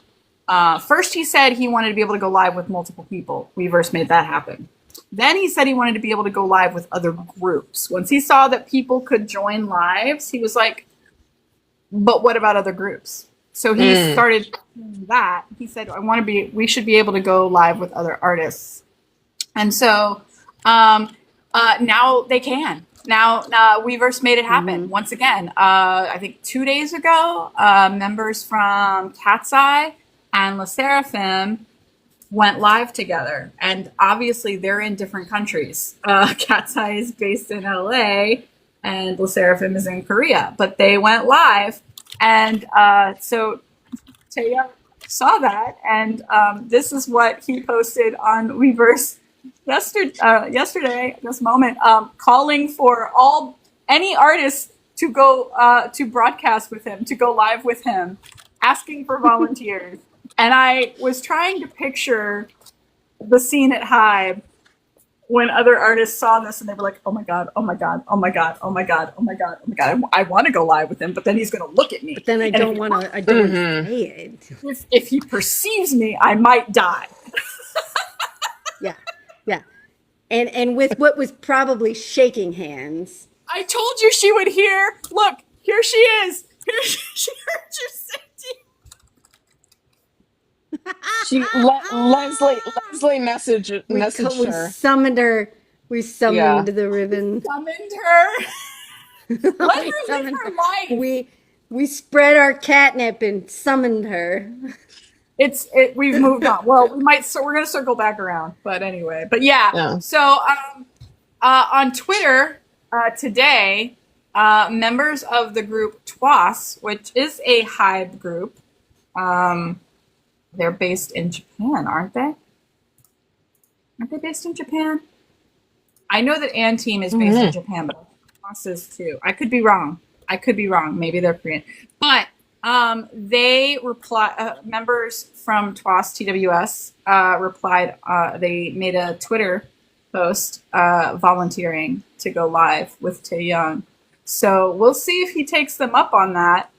First, he said he wanted to be able to go live with multiple people. Weverse made that happen. Then he said he wanted to be able to go live with other groups. Once he saw that people could join lives, he was like, but what about other groups? So he started that. He said, we should be able to go live with other artists. And so now they can. Now Weverse made it happen once again. I think 2 days ago, members from Cat's Eye and Le Sserafim went live together, and obviously they're in different countries. Cat's Eye is based in LA, and Le Sserafim is in Korea, but they went live, and so Taehyung saw that, and this is what he posted on Weverse yesterday, this moment, calling for any artists to go to broadcast with him, to go live with him, asking for volunteers. And I was trying to picture the scene at HYBE when other artists saw this and they were like, oh my God, oh my God, oh my God, oh my God, oh my God, oh my God. I want to go live with him, but then he's going to look at me. But then I don't want to say it. If he perceives me, I might die. Yeah. And with what was probably shaking hands. I told you she would hear. Look, here she is. She heard you say Leslie messaged We her. summoned her. We summoned the ribbon. Summoned her. Let her live her life. We spread our catnip and summoned her. We've moved on. Well, we're gonna circle back around, but anyway. But yeah. So on Twitter today, members of the group TWAS, which is a HYBE group, they're based in Japan, aren't they? Aren't they based in Japan? I know that Team is based in Japan, but TWAS is too. I could be wrong. Maybe they're Korean. But they members from TWAS, TWS, replied, they made a Twitter post volunteering to go live with Taehyung. So we'll see if he takes them up on that.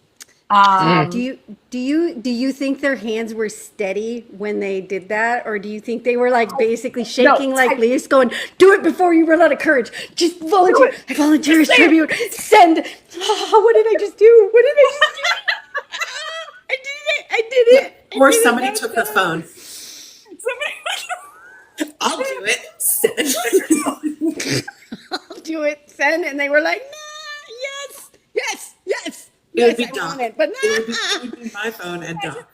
Do you think their hands were steady when they did that, or do you think they were like basically shaking like Leah's going, do it before you run out of courage, just volunteer. I volunteer as tribute. Send. What did I just do? I did it. Or somebody took her phone. I'll do it. Send. I'll do it. Send. And they were like, nah, yes. It would be I done. want it, but nah. It would be my phone and done.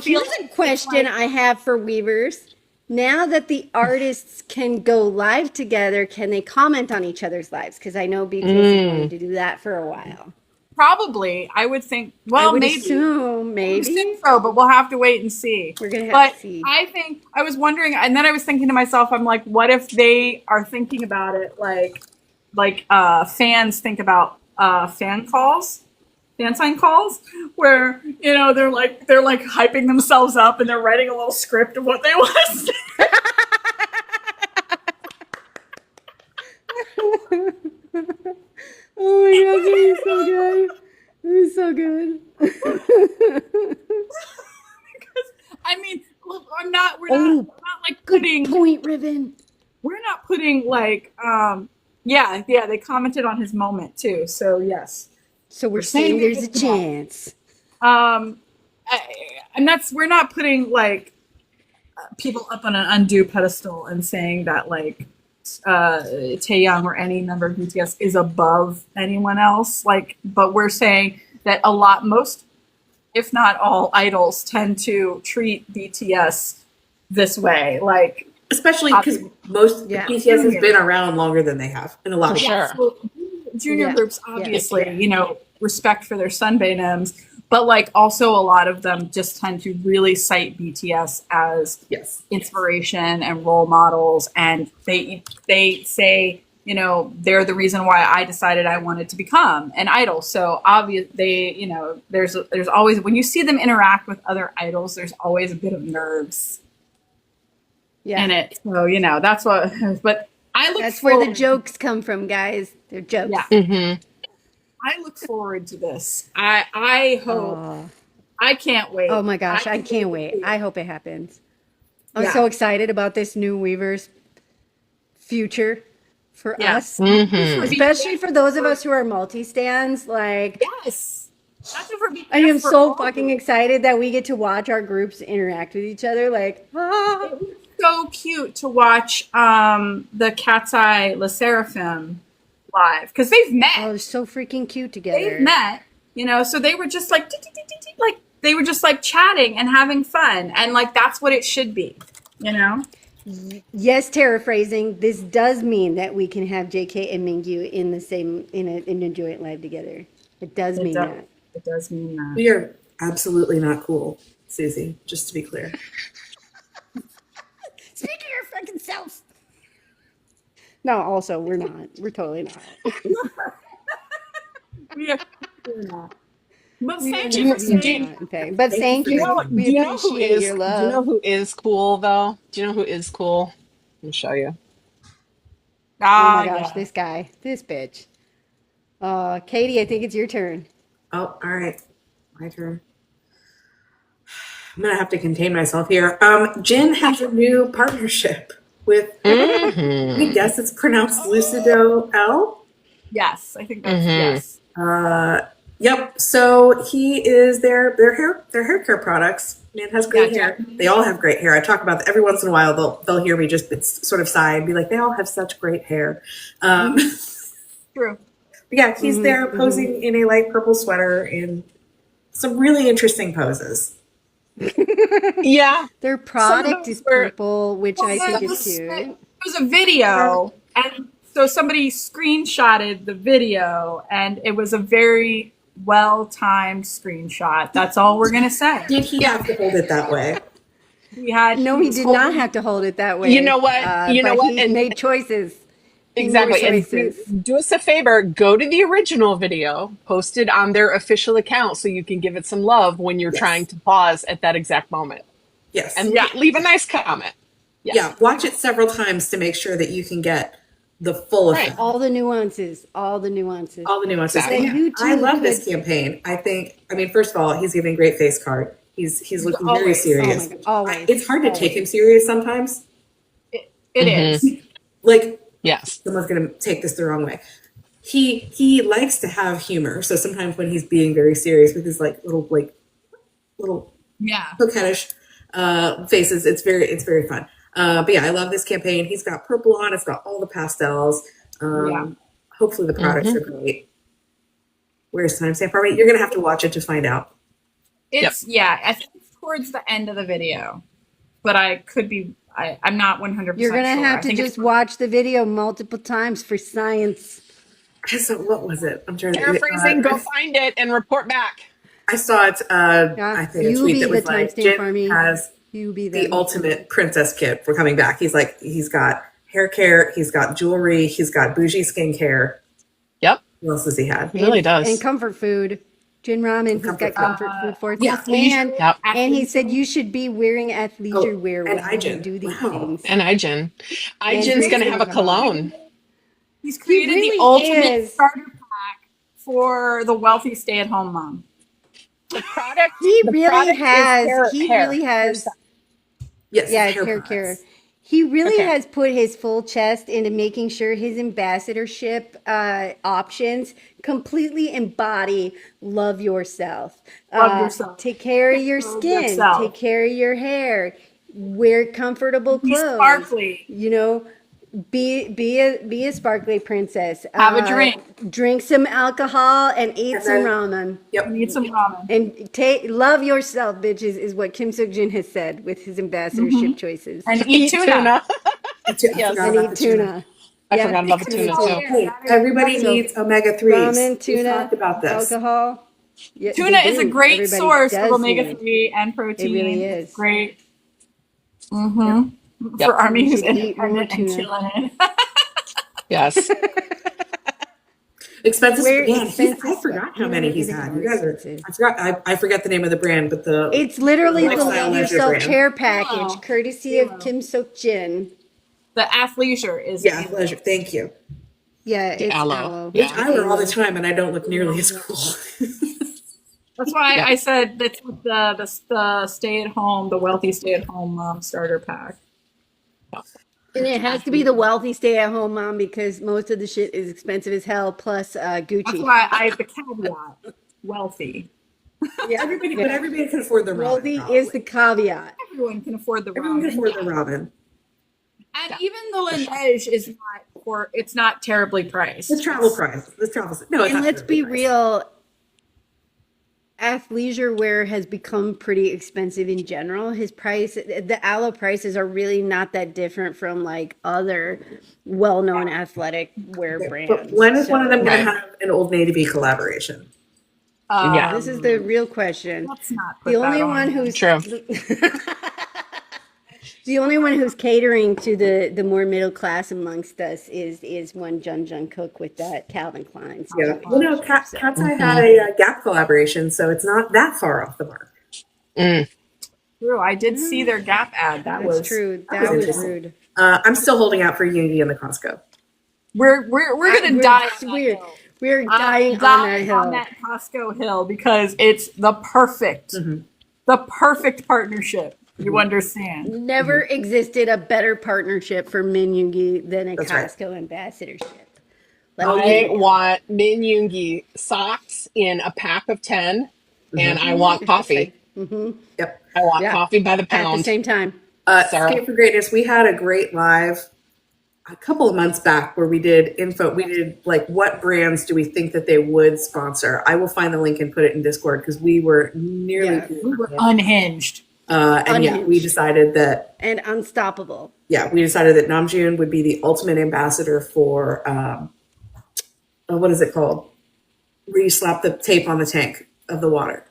Here's a question I have for Weverse. Now that the artists can go live together, can they comment on each other's lives? Because I know BTS wanted to do that for a while. Probably, I would think. Well, I would maybe. assume, maybe. So, but we'll have to wait and see. We're gonna have to see. I think I was wondering, and then I was thinking to myself, I'm like, what if they are thinking about it like fans think about fan sign calls, where they're like hyping themselves up and they're writing a little script of what they want to say. Oh my God, that is so good. That is so good. Because I mean, look, we're not like putting point, Ribbon. We're not putting like they commented on his moment too. So yes. So we're saying there's a chance. And we're not putting like people up on an undue pedestal and saying that like Taehyung or any member of BTS is above anyone else. But we're saying that most, if not all, idols tend to treat BTS this way. Like, especially because BTS has been around longer than they have in a lot of ways. Sure. So, junior groups, obviously, respect for their sunbae, but like also a lot of them just tend to really cite BTS as inspiration and role models, and they say you know, they're the reason why I decided I wanted to become an idol. So obvious, they, you know, there's always, when you see them interact with other idols, there's always a bit of nerves in it. So, you know, that's what, but I look That's forward, where the jokes come from, guys. They're jokes. yeah, I look forward to this. I hope, Aw. I can't wait. Oh my gosh, I can't wait. I hope it happens. I'm Yeah. so excited about this new Weverse future for Yes. us, especially for those of us who are multi-stands. Like, Yes. Not to forget I am for so all fucking of excited that we get to watch our groups interact with each other. Like, ah. it was so cute to watch the Cat's Eye Le Seraphim live because they've met. Oh, they're so freaking cute together. They've met, you know, so they were just like, like they were just like chatting and having fun, and like that's what it should be, you know. Yes, paraphrasing. This does mean that we can have JK and Mingyu in the same in a joint live together. It does mean that. It does mean that. We are absolutely not cool, Susie, just to be clear. Speak of your fucking self. No, also we're not. We're totally not. We're not. But We thank are you not, for we are saying. not, in fact. But thank you you. for We Do you know who appreciate is? your Do you know love. who is cool though? Do you know who is cool? Let me show you. Oh Ah, my gosh, yeah. this guy, this bitch. Katie, I think it's your turn. Oh, all right. My turn. I'm gonna have to contain myself here. Jin has a new partnership with, I guess it's pronounced Lucido-L. Yes, I think that's yes. Yep. So he is their hair care products. Man has great hair. Japanese. They all have great hair. I talk about that every once in a while. They'll hear me just sort of sigh and be like, they all have such great hair. True. Yeah, he's there posing in a light purple sweater in some really interesting poses. Yeah. Their product those is were- purple, which I think is It cute. was a video, and so somebody screenshotted the video, and it was a very well-timed screenshot. That's all we're gonna say. Did he have to hold it that way? We had No, he did not have to hold it that way. You know what? You know but what? He And- made choices. He Exactly. made And choices. do us a favor, go to the original video, post it on their official account so you can give it some love when you're Yes. trying to pause at that exact moment. Yes. And Yeah. leave a nice comment. Yes. Yeah, watch it several times to make sure that you can get the full Right. effect. All the nuances. All the nuances. All the nuances. Exactly. And You I too love this could- campaign. I mean, first of all, he's giving great face card. He's looking very Always. serious. Oh my God, always. It's hard to take him serious sometimes. It is. Like, Yes. someone's gonna take this the wrong way. He likes to have humor. So sometimes when he's being very serious with his little Yeah. coquettish faces, it's very fun. But yeah, I love this campaign. He's got purple on. It's got all the pastels. Yeah. Hopefully the products are great. Where's timestamp? For me? You're gonna have to watch it to find out. It's yeah. I think it's towards the end of the video, but I could be. I'm not 100%. You're gonna sure. have I to think just watch the video multiple times for science. So what was it? I'm trying to Paraphrasing, go find it and report back. I saw it. I think a you tweet be that the was like, timestamp Jin for me. has You be the ultimate princess kit for coming back. He's got hair care, he's got jewelry, he's got bougie skincare. Yep. What else does he have? He really does. And comfort food. Jin Ramen, he's got comfort food for us. Yeah. And, Yep. and he said you should be wearing athleisure wear and when you Ijin. do these Wow. things. And Ijin. Ijin's going to have a cologne. He's created really the ultimate is. starter pack for the wealthy stay-at-home mom. The product. He the really product is has. hair- He hair. really has. Yes, Yeah, it's hair care. products. He really Okay. has put his full chest into making sure his ambassadorship options completely embody love yourself. Love yourself. Take care of your Love skin. yourself. Take care of your hair. Wear comfortable Be clothes. sparkly. You know, be a sparkly princess. Have a drink. Drink some alcohol and eat And some then- ramen. Yep. Need some ramen. And love yourself, bitches, is what Kim Suk-jin has said with his ambassadorship choices. And eat tuna. I Yes. forgot And about eat the tuna. I Yeah, forgot about the tuna too. Hey, everybody So, needs omega-3s. Ramen, We've tuna, talked about this. alcohol. Yeah, Tuna they is a do. great Everybody source of does omega-3 and protein. really It's is. great. Mm-hmm. Yep. For Army who's You should eat more independent and tuna. killing it. Yes. Expenses. Where Man, expenses I forgot how sweat. many Yeah, he's they had. are You guys are. expensive. I forget the name of the brand, but the It's literally the lifestyle Love leisure Yourself brand. chair package, Hello. courtesy of Kim Sok Jin. The athleisure is Yeah, leisure. Thank you. Yeah, The it's aloe. aloe. Which Yeah. I wear all the time, and I don't look nearly as cool. That's why Yep. I said that's the stay at home, the wealthy stay at home mom starter pack. And it has to be the wealthy stay-at-home mom because most of the shit is expensive as hell. Plus That's Gucci. why I have the caveat: wealthy. Yeah, But everybody can afford the ramen. wealthy probably. is the caveat. Everyone can afford the Everyone can ramen. afford the ramen. And even the Laneige is it's not terribly priced. The travel price. The travel. No, it's And not let's be terribly priced. real, athleisure wear has become pretty expensive in general. The aloe prices are really not that different from like other well-known athletic wear brands. But when is one of them going Right. to have an Old Navy collaboration? Yeah. This is the real question. Let's not put The that only on one them. who's True. the only one who's catering to the more middle class amongst us is one Jeon Jungkook with that Calvin Klein. Yeah. Well, no, Cat's Eye had a Gap collaboration, so it's not that far off the mark. Mm. True, I did see their Gap ad. That That's was true. was That was interesting. rude. I'm still holding out for Yoongi and the Costco. We're gonna die. We're dying on that Dying hill. on that Costco hill because it's the perfect partnership. You understand? Never existed a better partnership for Min Yoongi than a That's right. Costco ambassadorship. I want Min Yoongi socks in a pack of 10, and I want coffee. Yep. I want coffee by the at the pound. same time. Sarah. Skate for Greatness. We had a great live a couple of months back where we did like what brands do we think that they would sponsor. I will find the link and put it in Discord because we were nearly We were unhinged. and yeah, we decided that And unstoppable. we decided that Namjoon would be the ultimate ambassador for what is it called? Where you slap the tape on the tank of the water.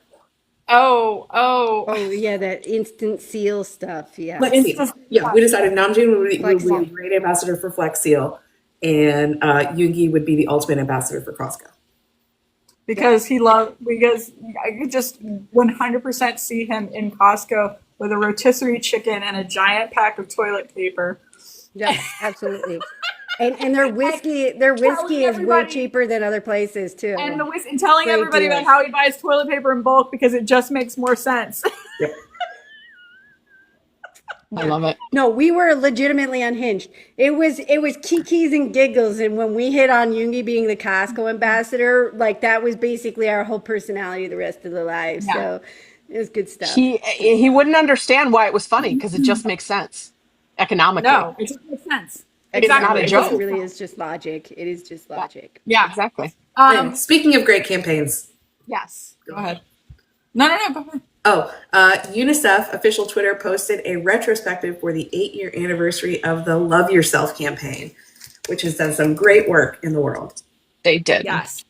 Oh yeah, that instant seal stuff. Yeah. Flex Seal. Yeah, we decided Namjoon would be a great ambassador for Flex Seal, and Yoongi would be the ultimate ambassador for Costco. Because I could just 100% see him in Costco with a rotisserie chicken and a giant pack of toilet paper. Yeah, absolutely. And their whiskey is way cheaper than other places too. And telling Great everybody deals. about how he buys toilet paper in bulk because it just makes more sense. Yep. I love it. No, we were legitimately unhinged. It was kikis and giggles, and when we hit on Yoongi being the Costco ambassador, like that was basically our whole personality the rest of the live. Yeah. So it was good stuff. He wouldn't understand why it was funny because it just makes sense economically. No, it just makes sense. It's not a joke. It really is just logic. It is just logic. Yeah. Exactly. Anyway, speaking of great campaigns. Yes. Go ahead. No. Go ahead. UNICEF official Twitter posted a retrospective for the 8-year anniversary of the Love Yourself campaign, which has done some great work in the world. They did. Yes.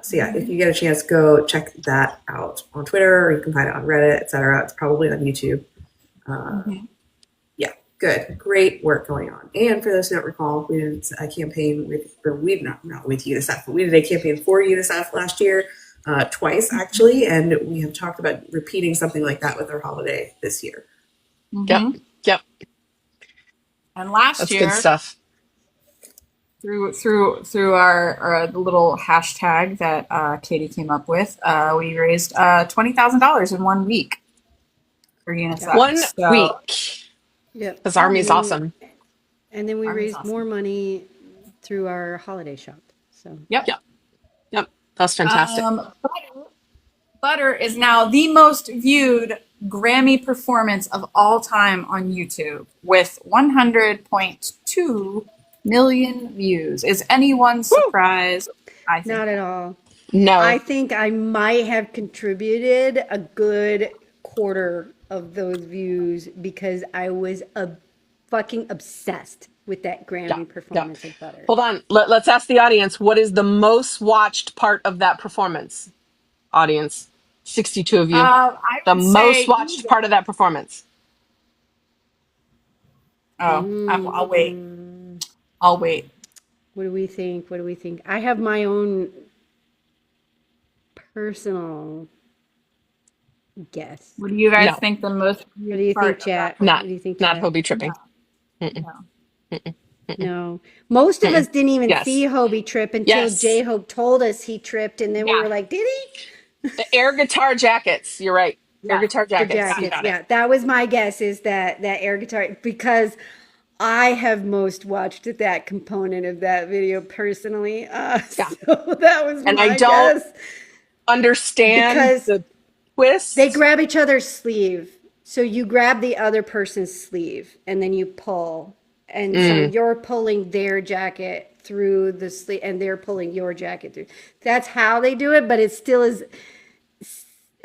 So yeah, if you get a chance, go check that out on Twitter, or you can find it on Reddit, etc. It's probably on YouTube. Yeah, good, great work going on. And for those who don't recall, we did a campaign not with UNICEF, but we did a campaign for UNICEF last year. Twice actually, and we have talked about repeating something like that with our holiday this year. Yep. And last That's year, good stuff. through our little hashtag that Katie came up with, we raised $20,000 in 1 week for UNICEF. 1 So- week. Yep. Because Army's awesome. And then we Army's raised awesome. more money through our holiday shop. So Yep. That's fantastic. Butter is now the most viewed Grammy performance of all time on YouTube with 100.2 million views. Is anyone surprised? I think not at all. No. I think I might have contributed a good quarter of those views because I was fucking obsessed with that Grammy performance of Butter. Hold on. Let's ask the audience, what is the most watched part of that performance? Audience, 62 of you. I The would most say watched either. part of that performance. Oh, I'll wait. I'll wait. What do we think? What do we think? I have my own personal guess. What do you guys No, think the most What do you part think, of that? chat? not What do you think, not chat? Hobie tripping. Mm-mm, No. mm-mm, mm-mm, No. Most of mm-mm. us didn't even see Yes, Hobie trip until yes. J-Hope told us he tripped, and then we Yeah. were like, did he? The air guitar jackets. You're right. Air Yeah. guitar The jackets. You jackets, got it. yeah. That was my guess, is that air guitar, because I have most watched that component of that video personally. Yeah. So that was And I my don't guess. understand Because the they twist. grab each other's sleeve. So you grab the other person's sleeve and then you pull. And so Mm, you're pulling their jacket through the sleeve and they're pulling your jacket through. That's how they do it, but it still is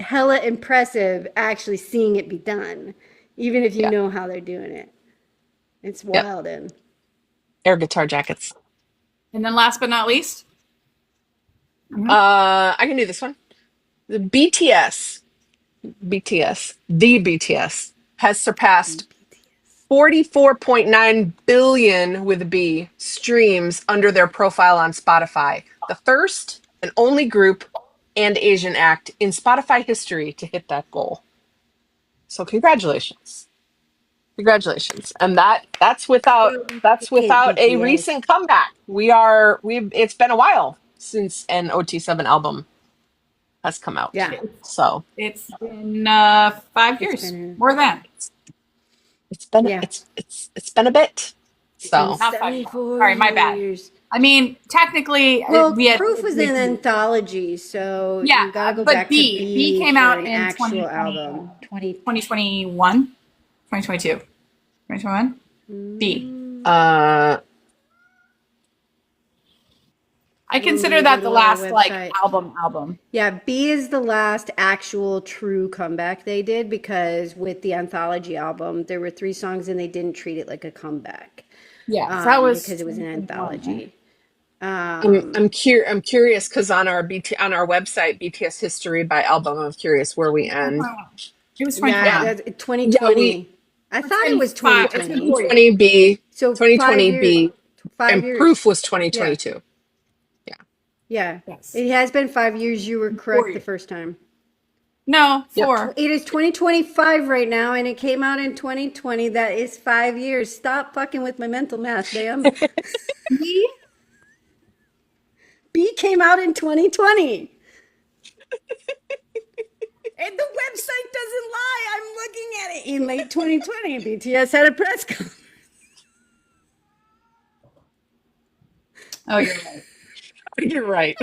hella impressive actually seeing it be done, even if you yeah. know how they're doing it. It's Yep. wild. And Air guitar jackets. And then last but not least, I can do this one. The BTS has surpassed 44.9 billion with a B streams under their profile on Spotify. The first and only group and Asian act in Spotify history to hit that goal. So congratulations. Congratulations. And that's okay, without a BTS. recent comeback. We've it's been a while since an OT7 album has come out. Yeah, So it's been 5 years, it's been more than. it's been yeah, it's been a bit. it's been So Not 5 years. 74 Sorry, my bad. years. I mean, technically, Well, we had Proof was an anthology, so yeah, you gotta go but back to B B came for out an in actual 2020, album. 20. 2021, 2022, 2021. B. uh I consider Ooh, that go the to our last like website. album. Yeah, B is the last actual true comeback they did, because with the anthology album, there were 3 songs and they didn't treat it like a comeback, Yeah, so that was because it was an 2021, right? anthology. Um, I'm curious because on our on our website BTS history by album, I'm curious where we end. It was yeah, 2021. Yeah. that's Yeah, we 2020. I thought it was It's been 2020. 4 years. 2020 B, So 2020 5 years, B, 5 years. and Proof was Yeah. 2022. Yeah. Yeah, Yes. it has been 5 years. You were 4 correct the years. first time. No, Yep. 4. It is 2025 right now, and it came out in 2020. That is 5 years. Stop fucking with my mental math, damn. B? B came out in 2020. And the website doesn't lie. I'm looking at it. In late 2020, BTS had a press conference. Oh, you're right. You're right.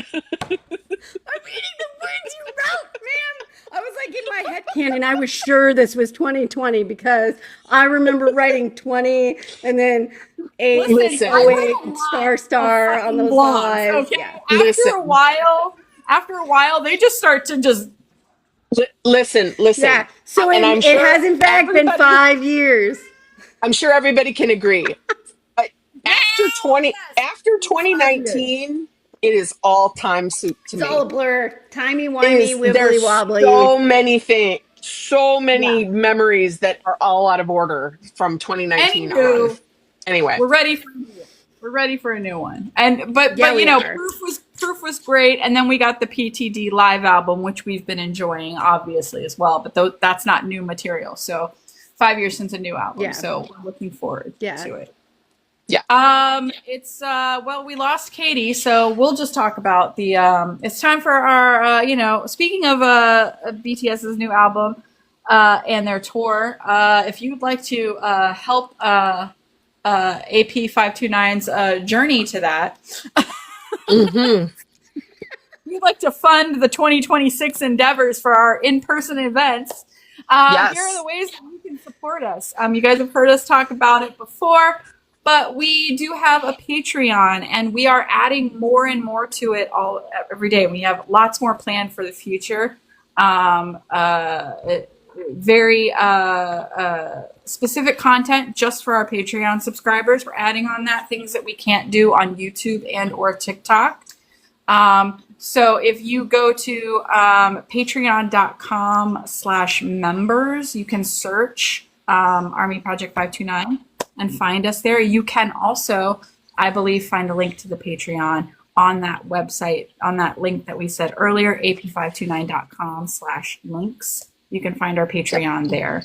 I'm reading the words you wrote, man. I was like in my head canon. I was sure this was 2020 because I remember writing 20 and then 8, Listen, I Listen. wrote 08, a lot star of star on fucking those blogs. lives. Okay, Yeah. Listen. after a while, they just start to just Listen. Yeah. So And I'm it sure has in fact been everybody 5 years. I'm sure everybody can agree. But after yes, 5 years. 2019, it is all time soup to It's all a me. blur. Timey wimey, wibbly There's wobbly. so many things, so Yeah. many memories that are all out of order from 2019 on. Anywho, Anyway, we're ready for a new one. We're ready for a new one. And but Yeah, you we know, are. Proof was great, and then we got the PTD live album, which we've been enjoying obviously as well. But that's not new material. So 5 years since a new album. Yeah. So we're looking forward Yeah. to it. yeah. It's well, we lost Katie, so we'll just talk about the it's time for our speaking of BTS's new album and their tour. If you'd like to help AP529's journey to that, Mm-hmm. we'd like to fund the 2026 endeavors for our in-person events. Yes. Here are the ways that you can support us. You guys have heard us talk about it before, but we do have a Patreon, and we are adding more and more to it every day. We have lots more planned for the future. Very specific content just for our Patreon subscribers. We're adding on that things that we can't do on YouTube and or TikTok. So if you go to patreon.com/members, you can search Army Project 529 and find us there. You can also I believe, find a link to the Patreon on that website, on that link that we said earlier, ap529.com/links. You can find our Patreon there.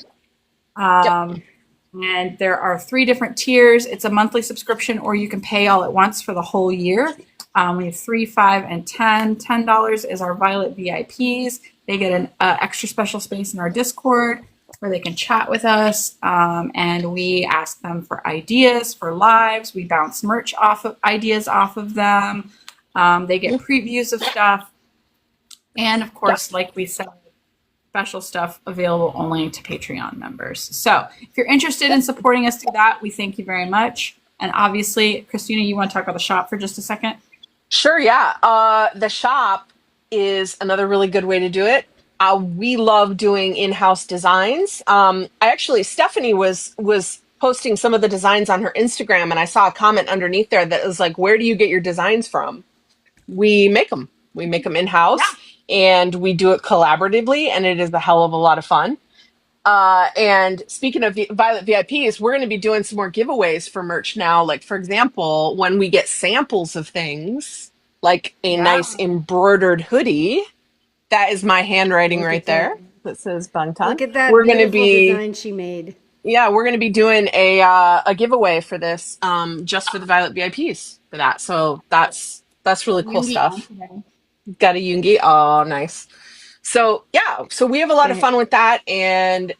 And there are 3 different tiers. It's a monthly subscription, or you can pay all at once for the whole year. We have 3, 5, and 10. $10 is our Violet VIPs. They get an extra special space in our Discord where they can chat with us, and we ask them for ideas for lives. We bounce merch ideas off of them. They get previews of stuff, and of course, like we said, special stuff available only to Patreon members. So if you're interested in supporting us through that, we thank you very much. And obviously, Christina, you want to talk about the shop for just a second? Sure, yeah. The shop is another really good way to do it. We love doing in-house designs. Stephanie was posting some of the designs on her Instagram, and I saw a comment underneath there that was like, "Where do you get your designs from?" We make them. We make them in-house, and we do it collaboratively, and it is a hell of a lot of fun. And speaking of Violet VIPs, we're going to be doing some more giveaways for merch now. Like, for example, when we get samples of things, like a nice embroidered hoodie, that is my handwriting right there that says Bangtan. Look at that We're beautiful going to be design she made. Yeah, we're going to be doing a giveaway for this, just for the Violet VIPs for that. So that's really cool stuff. Got a Yoongi. Oh, nice. So yeah, so we have a lot of fun with that, and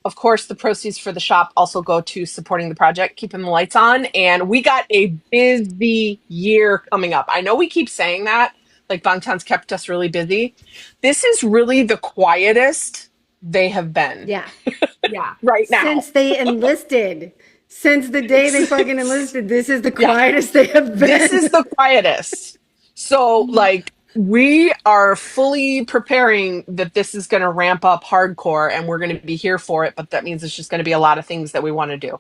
of course the proceeds for the shop also go to supporting the project, keeping the lights on. And we got a busy year coming up. I know we keep saying that, like Bangtan's kept us really busy. This is really the quietest they have been. Yeah. Right now. Since they enlisted. Since the day they fucking enlisted, this is the quietest they have been. This is the quietest. So, like, we are fully preparing that this is going to ramp up hardcore, and we're going to be here for it. But that means it's just going to be a lot of things that we want to do.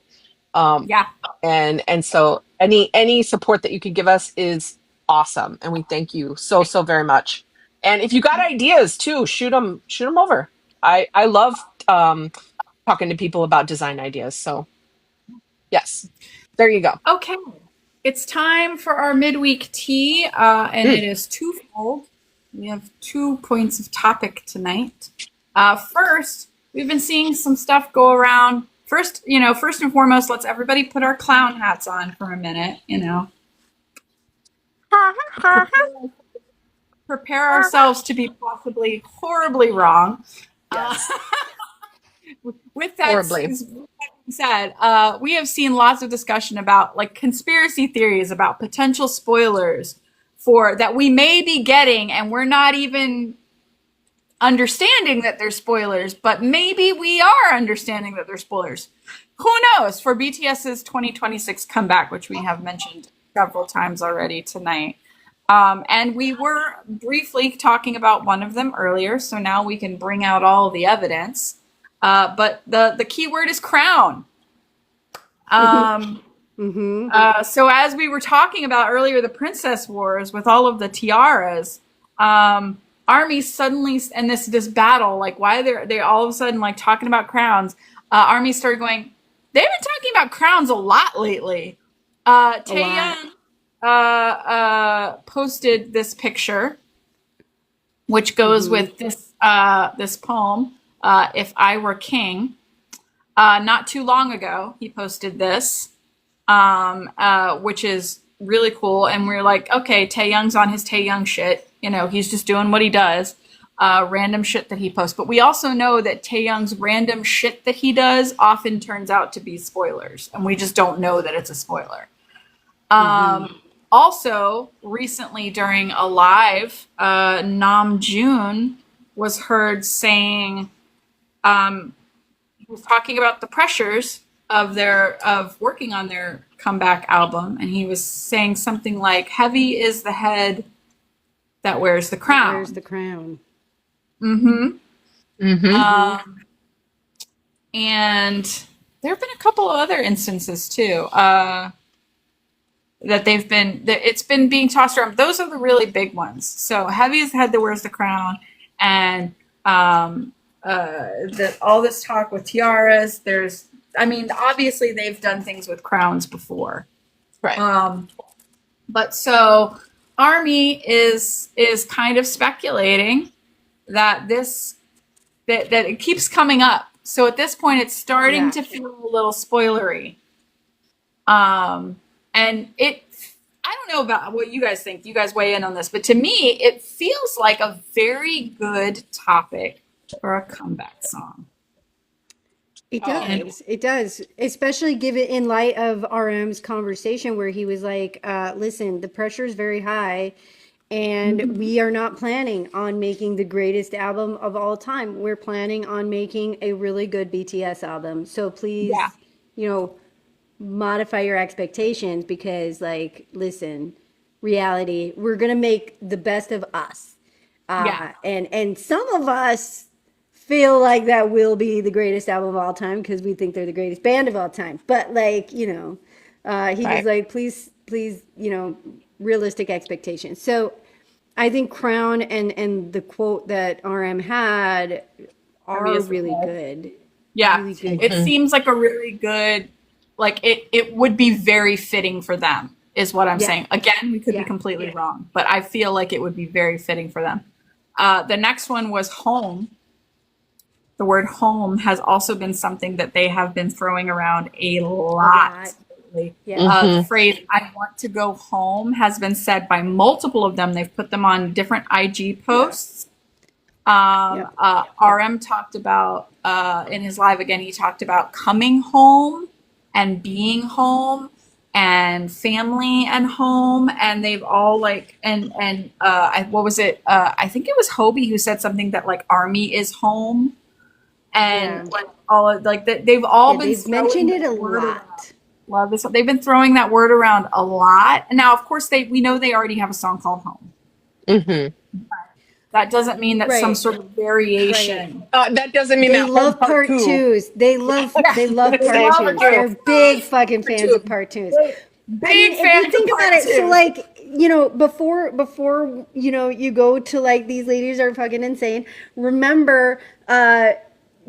And so any support that you could give us is awesome, and we thank you so very much. And if you got ideas too, shoot them over. I love talking to people about design ideas. So yes, there you go. Okay. It's time for our midweek tea, and it is twofold. We have 2 points of topic tonight. First, we've been seeing some stuff go around. First and foremost, let's everybody put our clown hats on for a minute, prepare ourselves to be possibly horribly wrong. Yes. With that said, we have seen lots of discussion about like conspiracy theories about potential spoilers for that we may be getting, and we're not even understanding that they're spoilers, but maybe we are understanding that they're spoilers. Who knows? For BTS's 2026 comeback, which we have mentioned several times already tonight. And we were briefly talking about one of them earlier, so now we can bring out all the evidence. But the key word is crown. So as we were talking about earlier, the Princess Wars with all of the tiaras, ARMY suddenly, and this battle, like why they all of a sudden like talking about crowns, ARMY started going, they've been talking about crowns a lot lately. Taehyung posted this picture, which goes with this poem, If I Were King. Not too long ago, he posted this, which is really cool. And we're like, okay, Taehyung's on his Taehyung shit. He's just doing what he does, random shit that he posts. But we also know that Taehyung's random shit that he does often turns out to be spoilers. And we just don't know that it's a spoiler. Also, recently during a live, Namjoon was heard saying, he was talking about the pressures of working on their comeback album, and he was saying something like, "Heavy is the head that wears the crown." Wears the crown. And there have been a couple of other instances too. That it's been being tossed around. Those are the really big ones. So heavy is the head that wears the crown, and all this talk with tiaras. Obviously they've done things with crowns before. Right. But so Army is kind of speculating that that it keeps coming up. So at this point, it's starting to feel a little spoilery. And I don't know about what you guys think. You guys weigh in on this, but to me, it feels like a very good topic for a comeback song. It does. It does. Especially given in light of RM's conversation where he was like, listen, the pressure is very high and we are not planning on making the greatest album of all time. We're planning on making a really good BTS album. So please, Yeah. you know, modify your expectations because, like, listen, reality, we're going to make the best of us. Yeah. And some of us feel like that will be the greatest album of all time because we think they're the greatest band of all time. But like, you know, he was Right. like, please, you know, realistic expectations. So I think Crown and the quote that RM had are Obviously. really good. Yeah. Really good. It seems like a really good, like it would be very fitting for them, is what I'm Yeah. saying. Again, we could be Yeah. completely wrong, but I feel like it would be very fitting for them. The next one was home. The word home has also been something that they have been throwing around a lot. lately. Yeah. The phrase "I want to go home" has been said by multiple of them. They've put them on different IG posts. RM talked about in his live again. He talked about coming home and being home and family and home, and they've all like what was it? I think it was HYBE who said something that like Army is home, and like all of, like that they've all been They've mentioned it a that word around. lot. Love this. They've been throwing that word around a lot, and now of course we know they already have a song called Home. That doesn't mean that some Right. sort of variation. That doesn't mean They that love part part two. twos. They love part Love twos. part They're two. big fucking fans of part twos. Big if fans you think of about part it, so two. like, you know, before you know, you go to like these ladies are fucking insane. Remember,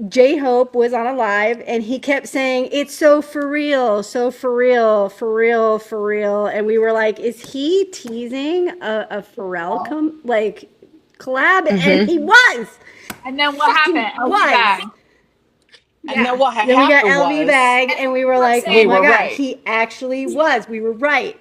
J-Hope was on a live and he kept saying, it's so for real, so for real, for real, for real. And we were like, is he teasing a Pharrell collab? And he was. And then what happened? LV was. bag. And then what Then we got happened LV was bag and we were like, We oh my were God, right. he actually was. We were right.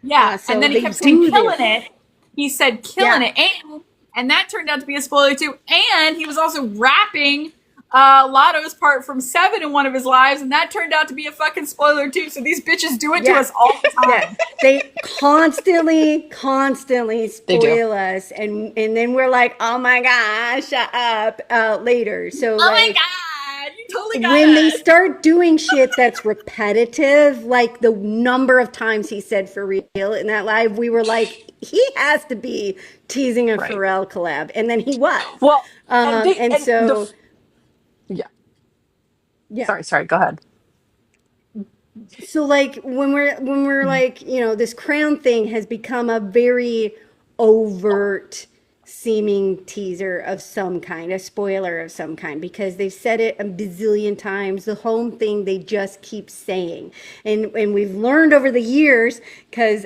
Yeah, So and then he they kept saying do killing this. it. He said killing it, and that turned out to be a spoiler too. And he was also rapping Lotto's part from Seven in one of his lives, and that turned out to be a fucking spoiler too. So these bitches do it to us all the time. Yeah, they constantly They do. spoil us, and then we're like, oh my gosh, shut up later. So Oh my like, god, you totally got when they us. start doing shit that's repetitive, like the number of times he said for real in that live, we were like, he has to be teasing a Right. Pharrell collab, and then he was. Well, Yeah. Sorry, go ahead. So like when we're like, you know, this crown thing has become a very overt seeming teaser of some kind, a spoiler of some kind, because they've said it a bazillion times. The home thing they just keep saying. And we've learned over the years, because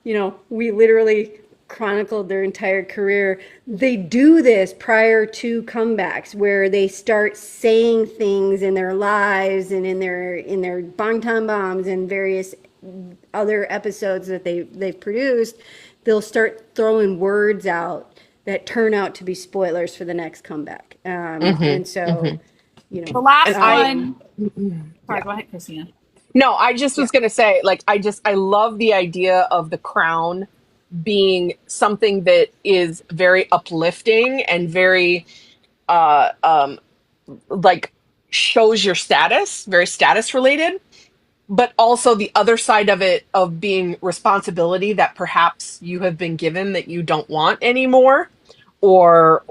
you know, we literally chronicled their entire career. They do this prior to comebacks where they start saying things in their lives and in their Bangtan bombs and various other episodes that they've produced. They'll start throwing words out that turn out to be spoilers for the next comeback. And so, you know, The last And one. Sorry, go ahead, Christina. No, I just was going to say, like, I love the idea of the crown being something that is very uplifting and very, like, shows your status, very status related, but also the other side of it of being responsibility that perhaps you have been given that you don't want anymore. Or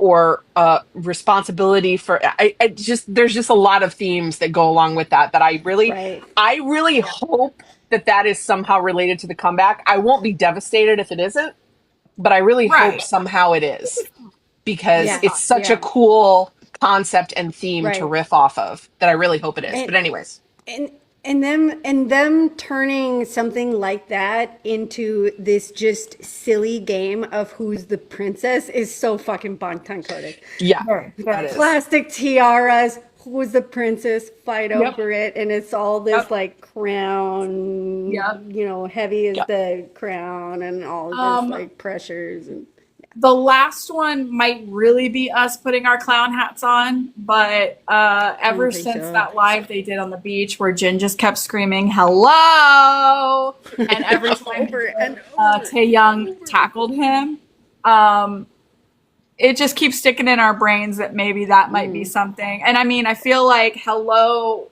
responsibility for I just there's just a lot of themes that go along with that I really Right. I really hope that is somehow related to the comeback. I won't be devastated if it isn't, but I really hope somehow it is, because Yeah. it's such a Yeah. cool concept and theme to Right. riff off of that I really hope it is. But anyways, And And them turning something like that into this just silly game of who's the princess is so fucking Bangtan coded. Yeah, Very, that very. is. Plastic tiaras, who's the princess, fight Yep. over it, and it's all this Yep. like crown, Yep. heavy as Yeah. the crown and all of this Um, like pressures and the last one might really be us putting our clown hats on, but I ever don't think since so. that live they did on the beach where Jin just kept screaming "Hello," and every time over and Taehyung tackled him, um, it just keeps sticking in our brains that maybe that might be something. And I mean, I feel like "Hello."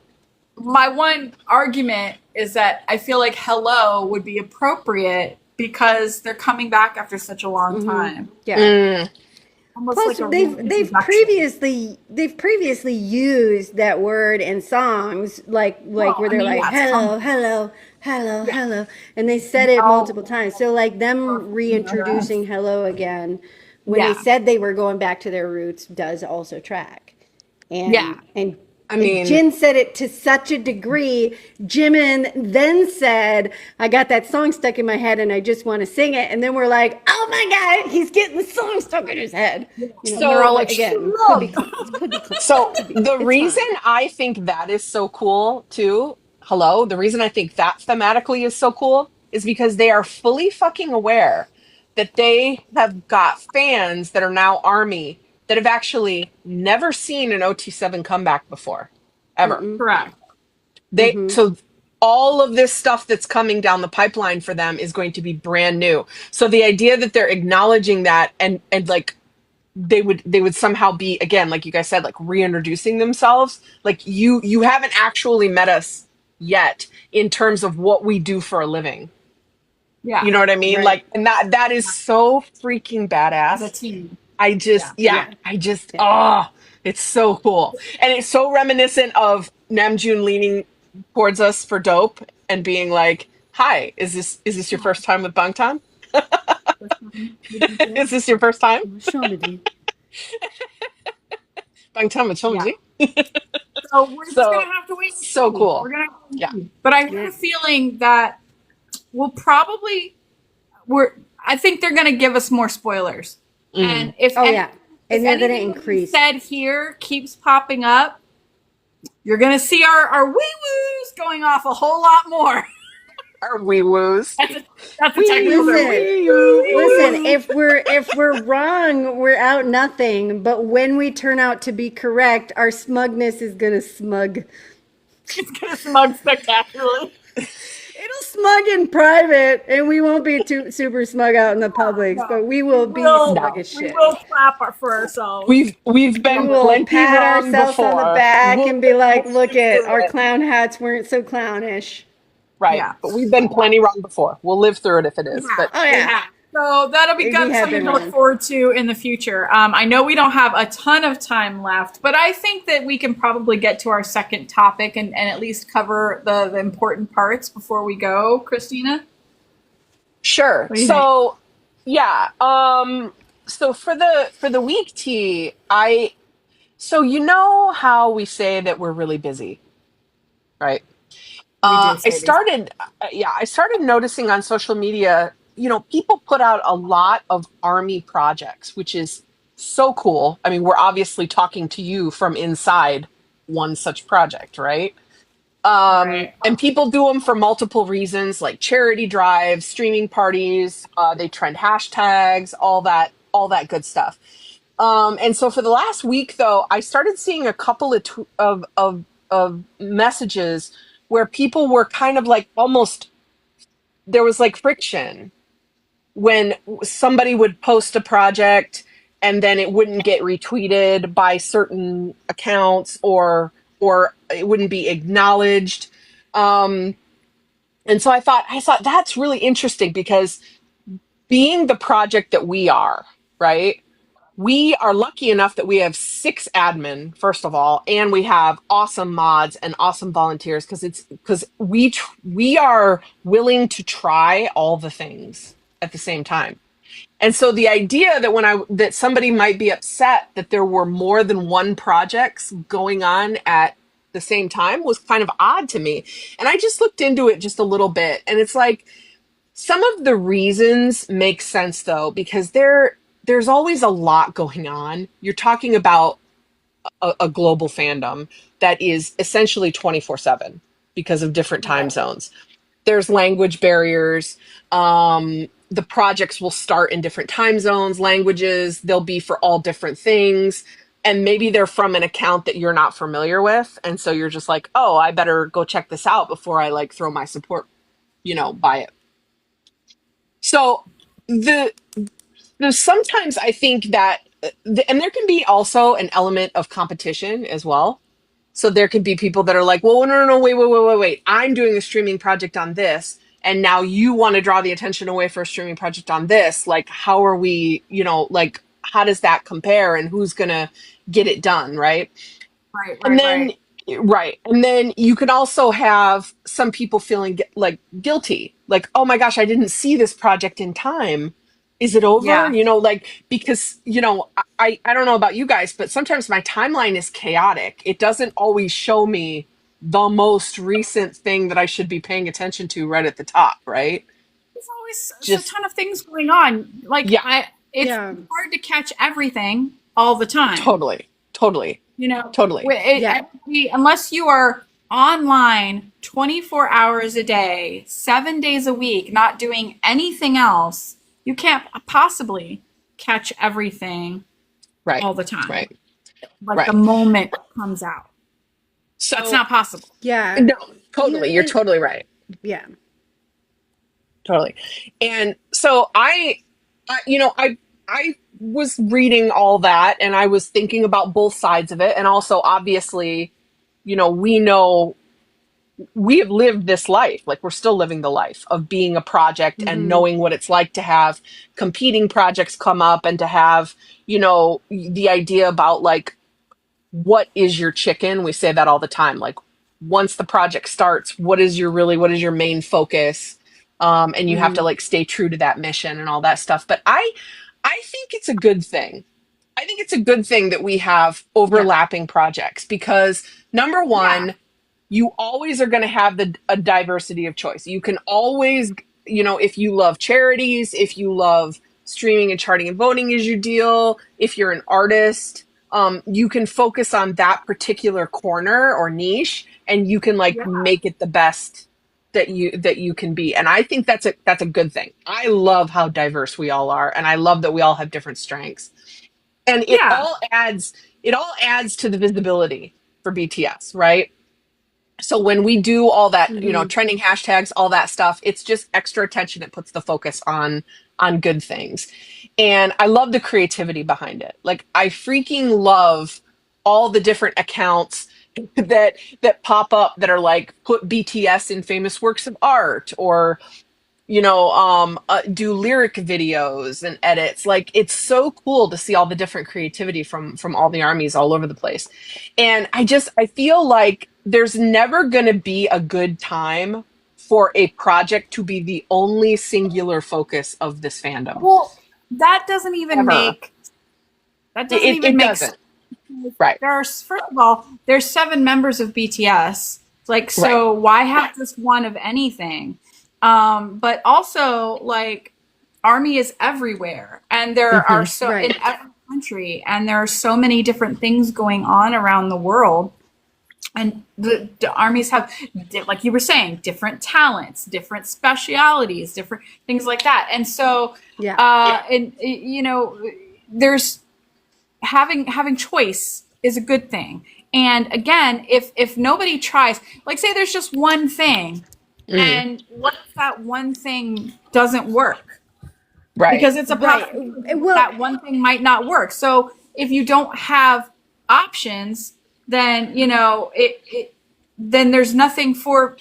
My one argument is that I feel like "Hello" would be appropriate because they're coming back after such a long time. yeah. Mm, Almost Plus, like a they've reintroduction. previously used that word in songs like Well, where I they're mean, like yeah, hello, some, hello, hello, yeah, hello, and they said it no, multiple times. So like them you know that. reintroducing hello again when they Yeah, said they were going back to their roots does also track. yeah, I And mean, Jin said it to such a degree. Jimin then said, I got that song stuck in my head and I just want to sing it. And then we're like, oh my God, he's getting the song stuck in his head. and they're all so like, But "Shut again, could be up!" clones, could be clones, So could be. the It's reason fine. I think that is so cool too, hello, the reason I think that thematically is so cool is because they are fully fucking aware that they have got fans that are now ARMY that have actually never seen an OT7 comeback before, ever. Correct. So all of this stuff that's coming down the pipeline for them is going to be brand new. So the idea that they're acknowledging that and like they would somehow be, again, like you guys said, like reintroducing themselves, like you haven't actually met us yet in terms of what we do for a living, Yeah, you know what I mean, Right. like, and that is so freaking as a badass. team. I just, Yeah, yeah, Yeah. I just, Yeah. oh, it's so cool. And it's so reminiscent of Namjoon leaning towards us for dope and being like, hi, is this your first time with Bangtan? Is this your first time? Shonadi. Bangtan with yeah. Chomji? So we're just gonna So, have to wait and so see. We're cool. gonna have to Yeah. see. But I have Yeah. a feeling that we'll probably we're. I think they're gonna give us more spoilers. Mm. And if Oh, any, yeah. if And they're going to anything that we increase. said here keeps popping up, you're gonna see our wee woos going off a whole lot more. Our wee woos. That's a technical term. Listen, if we're wrong, we're out nothing. But when we turn out to be correct, our smugness is gonna smug. It's gonna smug spectacularly. It'll smug in private, and we won't be too super smug out in the public. No, But we we will be will. smug No. as We shit. will clap for ourselves. We've We been will plenty pat wrong ourselves on the before. back We'll, and be like, we'll "Look live it, through our it. clown hats weren't so clownish." Right. Yeah. But we've been plenty wrong before. We'll live through it if it is. But Oh We yeah, have. So that'll be we good, have something been to look wrong. forward to in the future. I know we don't have a ton of time left, but I think that we can probably get to our second topic and at least cover the important parts before we go, Christina. sure. What do you think? So yeah. So for the week tea, so you know how we say that we're really busy, right? We do I say these. started, yeah, I started noticing on social media, people put out a lot of army projects, which is so cool. I mean, we're obviously talking to you from inside one such project, right? Right. And people do them for multiple reasons, like charity drives, streaming parties. They trend hashtags, all that good stuff. And so for the last week, though, I started seeing a couple of messages where people were kind of like almost, there was like friction when somebody would post a project and then it wouldn't get retweeted by certain accounts, or it wouldn't be acknowledged. Um, and so I thought that's really interesting because being the project that we are, right? We are lucky enough that we have 6 admin, first of all, and we have awesome mods and awesome volunteers because we are willing to try all the things at the same time. And so the idea that somebody might be upset that there were more than one projects going on at the same time was kind of odd to me. And I just looked into it just a little bit, and it's like some of the reasons make sense though, because there's always a lot going on. You're talking about a global fandom that is essentially 24/7 because of different time zones. There's language barriers. The projects will start in different time zones, languages. They'll be for all different things. And maybe they're from an account that you're not familiar with. And so you're just like, oh, I better go check this out before I like throw my support, by it. So the sometimes I think that, and there can be also an element of competition as well. So there could be people that are like, well, no, wait. I'm doing a streaming project on this. And now you want to draw the attention away for a streaming project on this. Like, how are we, like, how does that compare and who's going to get it done? Right. And then, right. And then you can also have some people feeling like guilty, like, oh my gosh, I didn't see this project in time. Is it over? Yeah. Because, I don't know about you guys, but sometimes my timeline is chaotic. It doesn't always show me the most recent thing that I should be paying attention to right at the top, right? There's always Just, a ton of things going on. Like yeah, it's Yeah. hard to catch everything all the time. totally. Totally. Yeah. Unless you are online 24 hours a day, 7 days a week, not doing anything else, you can't possibly catch everything Right. all the time. Right. Like Right. the moment it comes out. So That's not possible. Yeah. no, totally. You're And- totally right. yeah. Totally. And so I was reading all that, and I was thinking about both sides of it. And also, obviously, we know we have lived this life. Like, we're still living the life of being a project and knowing what it's like to have competing projects come up and to have, the idea about like, what is your chicken? We say that all the time. Like, once the project starts, what is your main focus? And you have to like stay true to that mission and all that stuff. But I think it's a good thing. I think it's a good thing that we have overlapping projects because number one, you always are going to have a diversity of choice. You can always, if you love charities, if you love streaming and charting and voting is your deal, if you're an artist, you can focus on that particular corner or niche, and you can make it the best that you can be. And I think that's a good thing. I love how diverse we all are, and I love that we all have different strengths. And it all adds to the visibility for BTS, right? So when we do all that, trending hashtags, all that stuff, it's just extra attention. It puts the focus on good things. And I love the creativity behind it. Like, I freaking love all the different accounts that pop up that are like, put BTS in famous works of art, or do lyric videos and edits. Like, it's so cool to see all the different creativity from all the armies all over the place. And I feel like there's never going to be a good time for a project to be the only singular focus of this fandom. Well, that doesn't even make doesn't. Right. First of all, there's 7 members of BTS. Like, so why have just one of anything? But also, like, ARMY is everywhere, and there are in every country, and there are so many different things going on around the world. And the armies have, like you were saying, different talents, different specialities, different things like that. And so, and there's having choice is a good thing. And again, if nobody tries, like, say there's just one thing, and what if that one thing doesn't work? Right. Because it's a possibility that one thing might not work. So if you don't have options, then then there's nothing for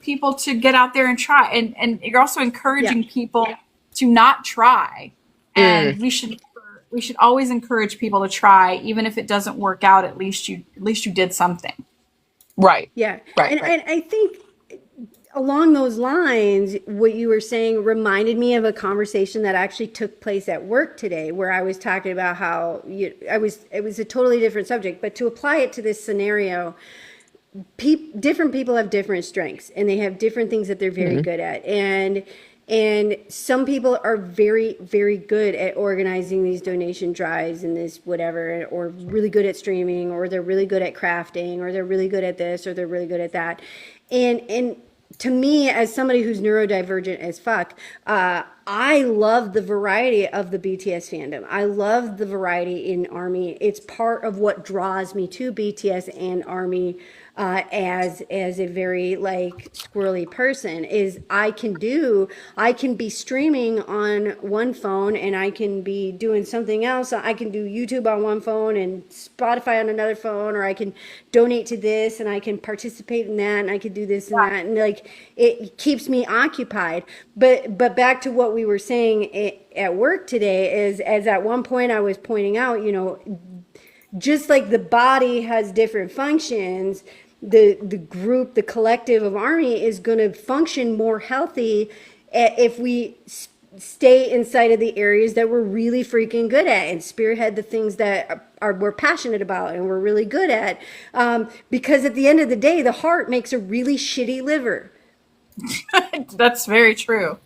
people to get out there and try, and you're also encouraging people to not try. And we should always encourage people to try, even if it doesn't work out. At least you did something. Right. Yeah. And I think along those lines, what you were saying reminded me of a conversation that actually took place at work today, where I was talking about how it was a totally different subject, but to apply it to this scenario, different people have different strengths, and they have different things that they're very good at, and some people are very, very good at organizing these donation drives and this whatever, or really good at streaming, or they're really good at crafting, or they're really good at this, or they're really good at that. And to me, as somebody who's neurodivergent as fuck, I love the variety of the BTS fandom. I love the variety in ARMY. It's part of what draws me to BTS and ARMY. As a very like squirrely person, is I can be streaming on one phone, and I can be doing something else. I can do YouTube on one phone and Spotify on another phone, or I can donate to this and I can participate in that, and I can do this and that, and like it keeps me occupied. But back to what we were saying at work today is, as at one point I was pointing out, just like the body has different functions, the group, the collective of ARMY is going to function more healthy if we stay inside of the areas that we're really freaking good at, and spearhead the things that we're passionate about and we're really good at. Because at the end of the day, the heart makes a really shitty liver. That's very true.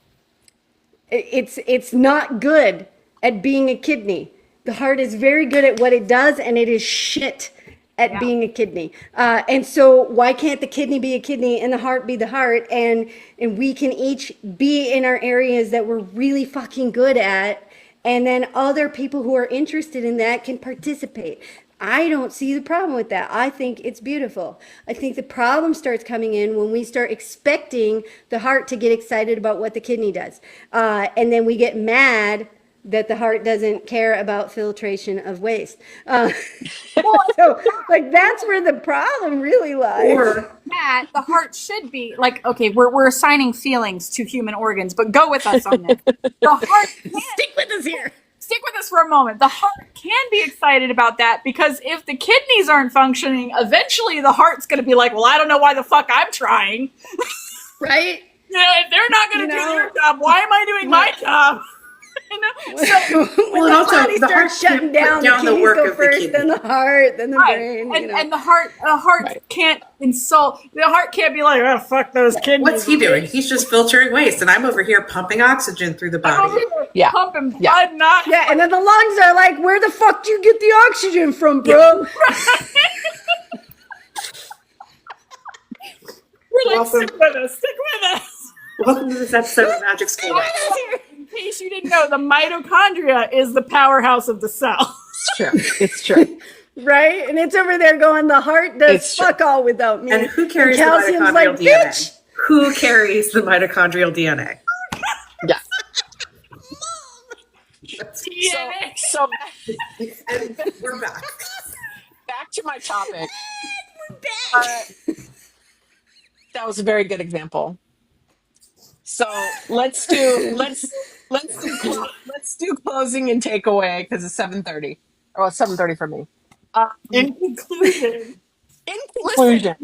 It's not good at being a kidney. The heart is very good at what it does, and it is shit at being a kidney. And so why can't the kidney be a kidney and the heart be the heart? And we can each be in our areas that we're really fucking good at. And then other people who are interested in that can participate. I don't see the problem with that. I think it's beautiful. I think the problem starts coming in when we start expecting the heart to get excited about what the kidney does. And then we get mad that the heart doesn't care about filtration of waste. So, like, that's where the problem really lies. Or Matt, the heart should be like, okay, we're assigning feelings to human organs, but go with us on this. The heart Stick with us here. Stick with us for a moment. The heart can be excited about that, because if the kidneys aren't functioning, eventually the heart's going to be like, well, I don't know why the fuck I'm trying. Right? If they're not going to do their job, why am I doing my job? So when the body starts shutting down, the kidneys go first, then the heart, then the brain. And the heart can't insult. The heart can't be like, oh, fuck those kidneys. What's he doing? He's just filtering waste, and I'm over here pumping oxygen through the body. Pumping blood, not. Yeah, and then the lungs are like, where the fuck do you get the oxygen from, bro? We're like, stick with us. Welcome to this episode of Magic School. In case you didn't know, the mitochondria is the powerhouse of the cell. It's true. Right? And it's over there going, the heart does fuck all without me. And who carries the calcium's mitochondrial like, DNA? bitch! Who carries the mitochondrial DNA? Yeah. DNA. So And we're back. back to my topic. We're back. That was a very good example. So let's do closing and takeaway, because it's 7:30. Oh, it's 7:30 for me. In conclusion. In conclusion,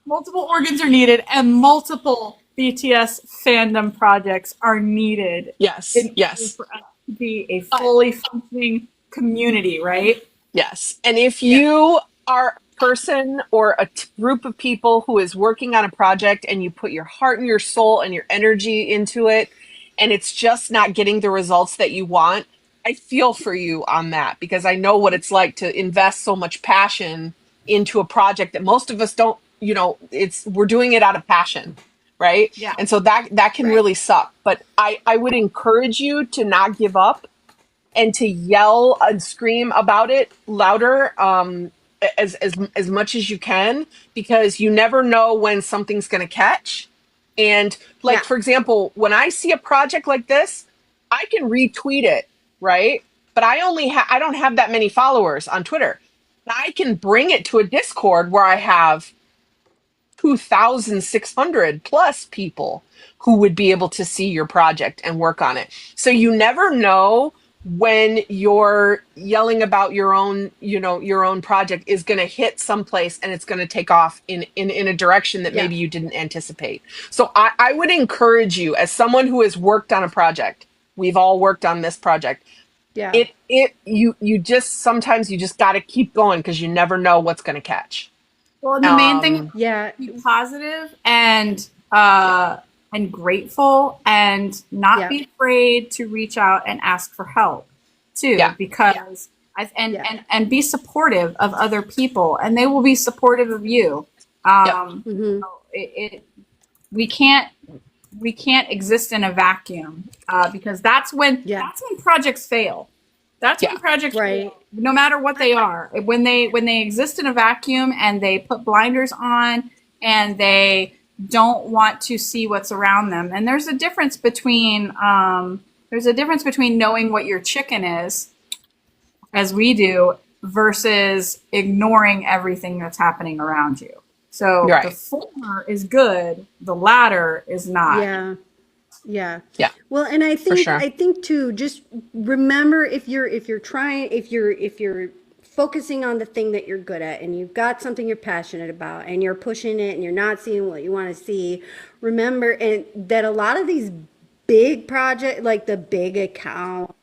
multiple organs are needed, and multiple BTS fandom projects are needed. Yes. For us to be a fully functioning community, right? Yes. And if you are a person or a group of people who is working on a project, and you put your heart and your soul and your energy into it, and it's just not getting the results that you want, I feel for you on that, because I know what it's like to invest so much passion into a project that most of us don't, we're doing it out of passion, right? Yeah. And so that can really suck. But I would encourage you to not give up, and to yell and scream about it louder, as much as you can, because you never know when something's going to catch. And for example, when I see a project like this, I can retweet it, right? But I don't have that many followers on Twitter. I can bring it to a Discord where I have 2,600 plus people who would be able to see your project and work on it. So you never know when you're yelling about your own project is going to hit someplace, and it's going to take off in a direction that maybe you didn't anticipate. So I would encourage you, as someone who has worked on a project, we've all worked on this project, Yeah. You just sometimes you just got to keep going because you never know what's going to catch. Well, and the main thing is Yeah. be positive and Yeah. and grateful, and not Yeah. be afraid to reach out and ask for help too, Yeah. because and be supportive of other people, and they will be supportive of you. Yep. It we can't we can't exist in a vacuum, because that's when projects fail. That's when Yeah. projects Right. fail, no matter what they are. When they exist in a vacuum and they put blinders on and they don't want to see what's around them. And there's a difference between knowing what your chicken is, as we do, versus ignoring everything that's happening around you. So the Right. former is good, the latter is not. Yeah. Yeah. Yeah. Well, and I For think sure. too, just remember if you're focusing on the thing that you're good at and you've got something you're passionate about and you're pushing it and you're not seeing what you want to see, remember and that a lot of these big project like the big accounts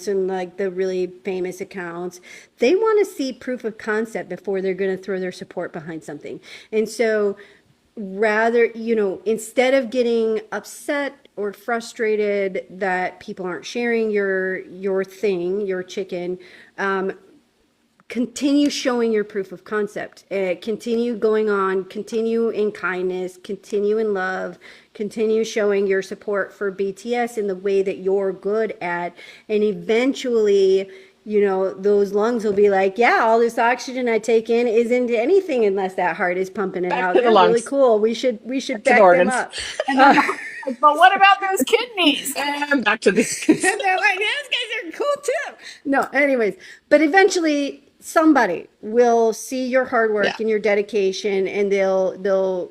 and like the really famous accounts, they want to see proof of concept before they're going to throw their support behind something. And so rather, instead of getting upset or frustrated that people aren't sharing your thing, your chicken, continue showing your proof of concept. Continue going on, continue in kindness, continue in love, continue showing your support for BTS in the way that you're good at. And eventually, those lungs will be like, yeah, all this oxygen I take in isn't anything unless that heart is pumping it Back out. to the They're really lungs. cool. We should To the back them organs. up. And they're not like, but what about those kidneys? And back to the. And they're like, those guys are cool too. No, anyways, but eventually somebody will see your hard work Yeah. and your dedication, and they'll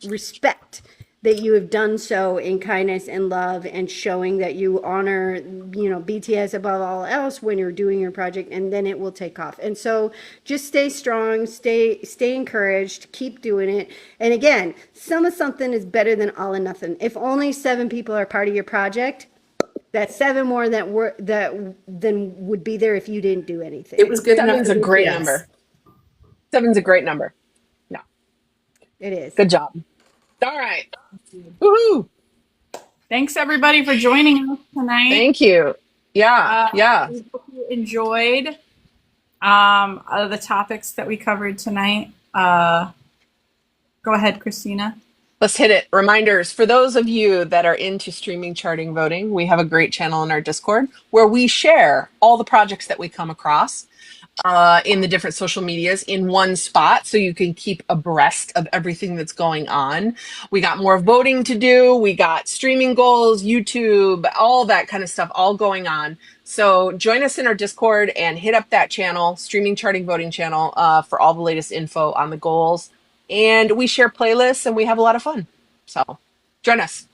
respect that you have done so in kindness and love, and showing that you honor, BTS above all else when you're doing your project, and then it will take off. And so just stay strong, stay encouraged, keep doing it. And again, some of something is better than all of nothing. If only 7 people are part of your project, that's 7 more than would be there if you didn't do anything. It was good enough Seven's for a great BTS. number. 7's a great number. No. It is. Good job. All right. Woohoo. Thanks everybody for joining us tonight. Thank you. Yeah. Yeah. We hope you enjoyed the topics that we covered tonight. Go ahead, Christina. Let's hit it. Reminders for those of you that are into streaming charting voting, we have a great channel in our Discord where we share all the projects that we come across in the different social medias in one spot so you can keep abreast of everything that's going on. We got more voting to do. We got streaming goals, YouTube, all that kind of stuff all going on. So join us in our Discord and hit up that channel, streaming charting voting channel, for all the latest info on the goals. And we share playlists and we have a lot of fun. So join us.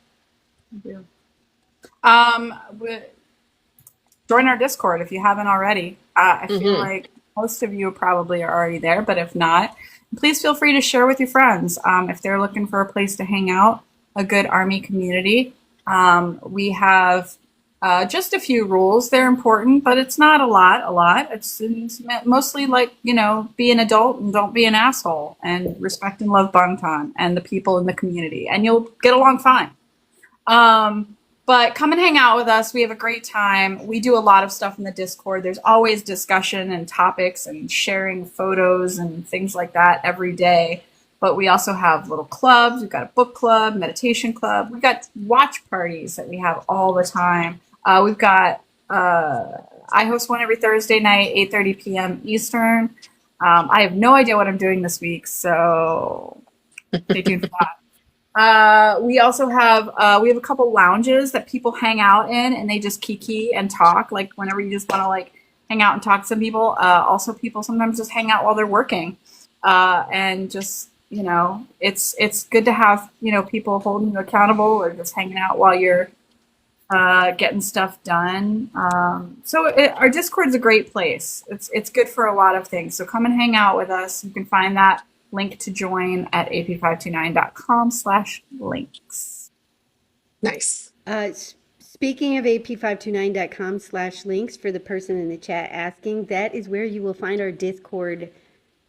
Join our Discord if you haven't already. I feel like most of you probably are already there, but if not, please feel free to share with your friends. If they're looking for a place to hang out, a good Army community. We have just a few rules. They're important, but it's not a lot. It's mostly like, be an adult and don't be an asshole, and respect and love Bangtan and the people in the community, and you'll get along fine. But come and hang out with us. We have a great time. We do a lot of stuff in the Discord. There's always discussion and topics and sharing photos and things like that every day. But we also have little clubs. We've got a book club, meditation club. We've got watch parties that we have all the time. We've got, I host one every Thursday night, 8:30 p.m. Eastern. I have no idea what I'm doing this week, so stay tuned for that. We also have we have a couple lounges that people hang out in, and they just kiki and talk, like whenever you just want to like hang out and talk to some people. Also, people sometimes just hang out while they're working, and just it's good to have people holding you accountable or just hanging out while you're getting stuff done. Our Discord's a great place. It's good for a lot of things. So come and hang out with us. You can find that link to join at ap529.com/links. Nice. Speaking of ap529.com/links, for the person in the chat asking, that is where you will find our Discord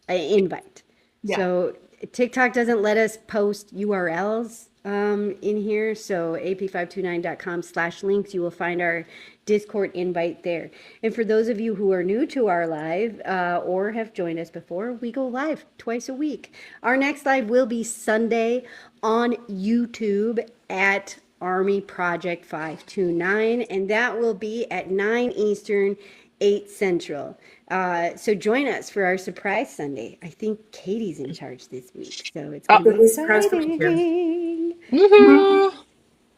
invite. Yeah. So TikTok doesn't let us post URLs in here. So ap529.com/links, you will find our Discord invite there. And for those of you who are new to our live or have joined us before, we go live twice a week. Our next live will be Sunday on YouTube at Army Project 529, and that will be at 9 Eastern, 8 Central. So join us for our surprise Sunday. I think Katie's in charge this week, so it's going to be It'll be a surprise for me too. exciting. Woohoo!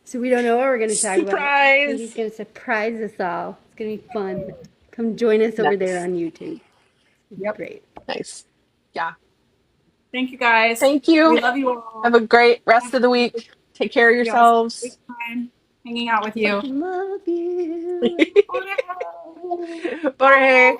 So we don't know what we're going to talk about. Katie's Surprise! going to surprise us all. It's going to be fun. Come join us over there Nice. on YouTube. Yep. Great. Nice. Yeah. Thank you guys. Thank you. We love you all. Have a great rest of the week. Take care of We also had a yourselves. great time hanging out with you. Love you. Bye.